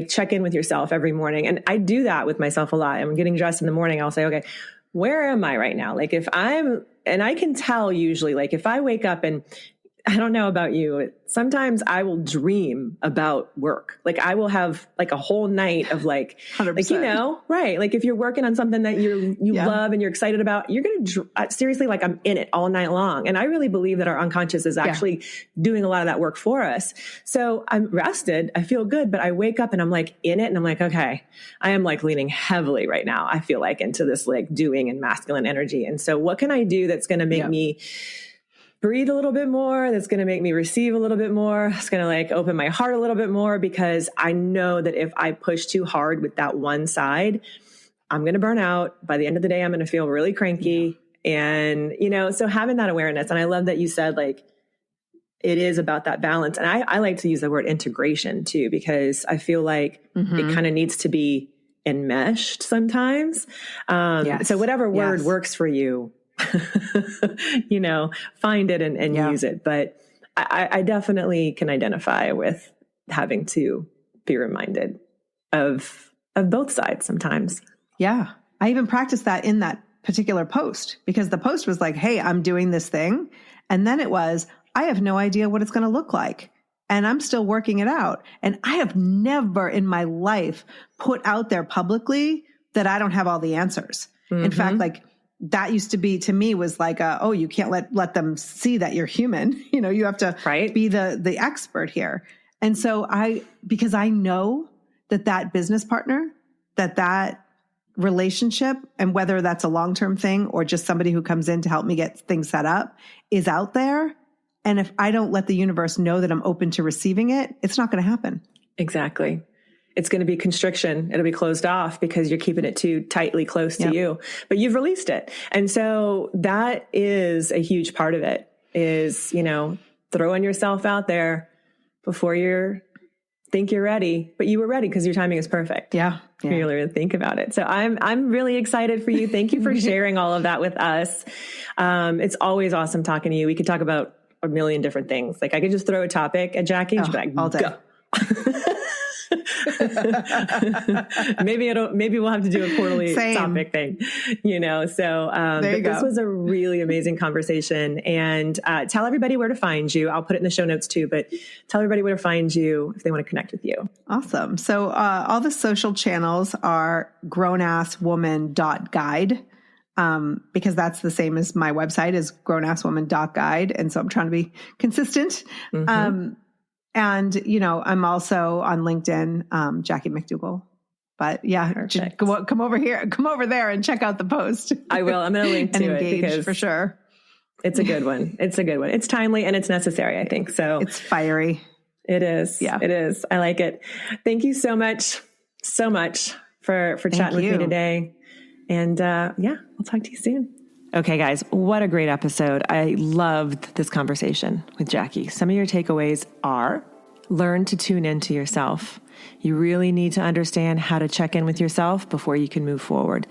check in with yourself every morning. And I do that with myself a lot. I'm getting dressed in the morning. I'll say, okay, where am I right now? And I can tell usually, if I wake up and I don't know about you. Sometimes I will dream about work. Like I will have like a whole night of like, 100%. like, you know, right. Like if you're working on something that you love and you're excited about, you're going to seriously, like I'm in it all night long. And I really believe that our unconscious is actually doing a lot of that work for us. So I'm rested. I feel good, but I wake up and I'm like in it and I'm like, okay, I am like leaning heavily right now. I feel like into this like doing and masculine energy. And so what can I do that's going to make me breathe a little bit more, that's going to make me receive a little bit more. It's going to like open my heart a little bit more, because I know that if I push too hard with that one side, I'm going to burn out. By the end of the day, I'm going to feel really cranky. And, you know, so having that awareness, and I love that you said like, it is about that balance. And I like to use the word integration too, because I feel like it kind of needs to be enmeshed sometimes. So whatever word works for you, you know, find it and use it. But I definitely can identify with having to be reminded of both sides sometimes. Yeah. I even practiced that in that particular post, because the post was like, hey, I'm doing this thing. And then it was, I have no idea what it's going to look like. And I'm still working it out. And I have never in my life put out there publicly that I don't have all the answers. In fact, like, that used to be, to me, was like, oh, you can't let them see that you're human. You know, you have to be the expert here. And so because I know that business partner, that relationship, and whether that's a long-term thing or just somebody who comes in to help me get things set up, is out there. And if I don't let the universe know that I'm open to receiving it, it's not going to happen. Exactly. It's going to be constriction. It'll be closed off because you're keeping it too tightly close to you, but you've released it. And so that is a huge part of it, is, you know, throwing yourself out there before you think you're ready, but you were ready because your timing is perfect. Yeah. You really think about it. So I'm really excited for you. Thank you for sharing all of that with us. It's always awesome talking to you. We could talk about a million different things. Like I could just throw a topic at Jackie and she'd be like, all day. Go. maybe we'll have to do a quarterly topic thing, you know? So, this was a really amazing conversation, and, tell everybody where to find you. I'll put it in the show notes too, but tell everybody where to find you if they want to connect with you. Awesome. So, all the social channels are grownasswoman.guide. Because that's the same as my website is grownasswoman.guide. And so I'm trying to be consistent. And, you know, I'm also on LinkedIn, Jackie MacDougall. But come over there and check out the post. I will. I'm going to link to engage, it because for sure. It's a good one. It's a good one. It's timely and it's necessary, I think. So it's fiery. It is. Yeah, it is. I like it. Thank you so much for chatting with me today. And we'll talk to you soon. Okay, guys, what a great episode. I loved this conversation with Jackie. Some of your takeaways are: learn to tune into yourself. You really need to understand how to check in with yourself before you can move forward.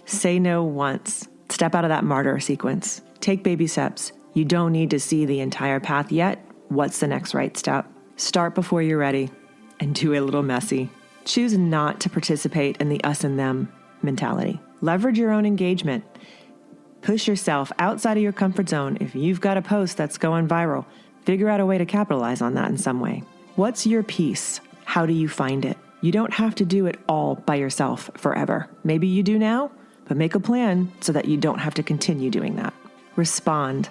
Say no once. Step out of that martyr sequence. Take baby steps. You don't need to see the entire path yet. What's the next right step? Start before you're ready and do a little messy. Choose not to participate in the us and them mentality. Leverage your own engagement. Push yourself outside of your comfort zone. If you've got a post that's going viral, figure out a way to capitalize on that in some way. What's your piece? How do you find it? You don't have to do it all by yourself forever. Maybe you do now, but make a plan so that you don't have to continue doing that. Respond.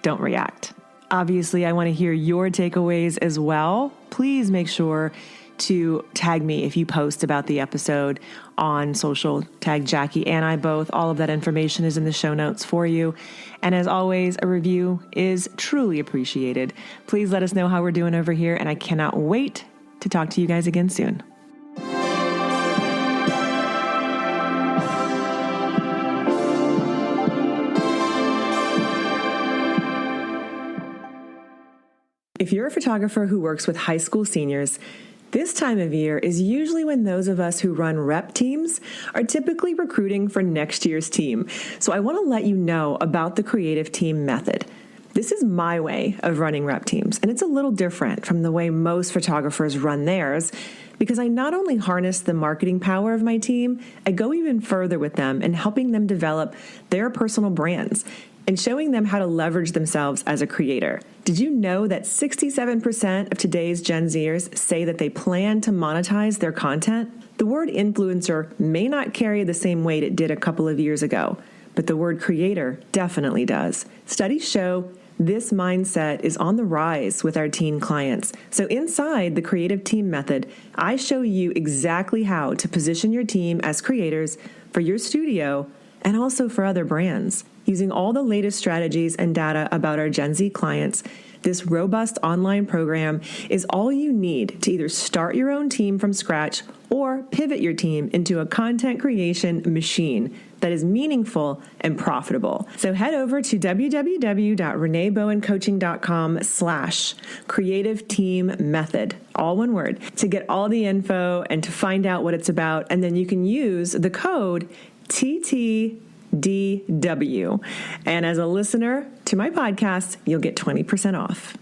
Don't react. Obviously, I want to hear your takeaways as well. Please make sure to tag me if you post about the episode on social. Tag Jackie and I both. All of that information is in the show notes for you. And as always, a review is truly appreciated. Please let us know how we're doing over here, and I cannot wait to talk to you guys again soon. If you're a photographer who works with high school seniors, this time of year is usually when those of us who run rep teams are typically recruiting for next year's team. So I want to let you know about the creative team method. This is my way of running rep teams, and it's a little different from the way most photographers run theirs, because I not only harness the marketing power of my team, I go even further with them in helping them develop their personal brands. and showing them how to leverage themselves as a creator. Did you know that 67% of today's Gen Zers say that they plan to monetize their content? The word influencer may not carry the same weight it did a couple of years ago, but the word creator definitely does. Studies show this mindset is on the rise with our teen clients. So inside the Creative Team Method, I show you exactly how to position your team as creators for your studio and also for other brands. Using all the latest strategies and data about our Gen Z clients, this robust online program is all you need to either start your own team from scratch or pivot your team into a content creation machine that is meaningful and profitable. So head over to www.reneebowencoaching.com/creative team method, all one word, to get all the info and to find out what it's about. And then you can use the code TTDW. And as a listener to my podcast, you'll get 20% off.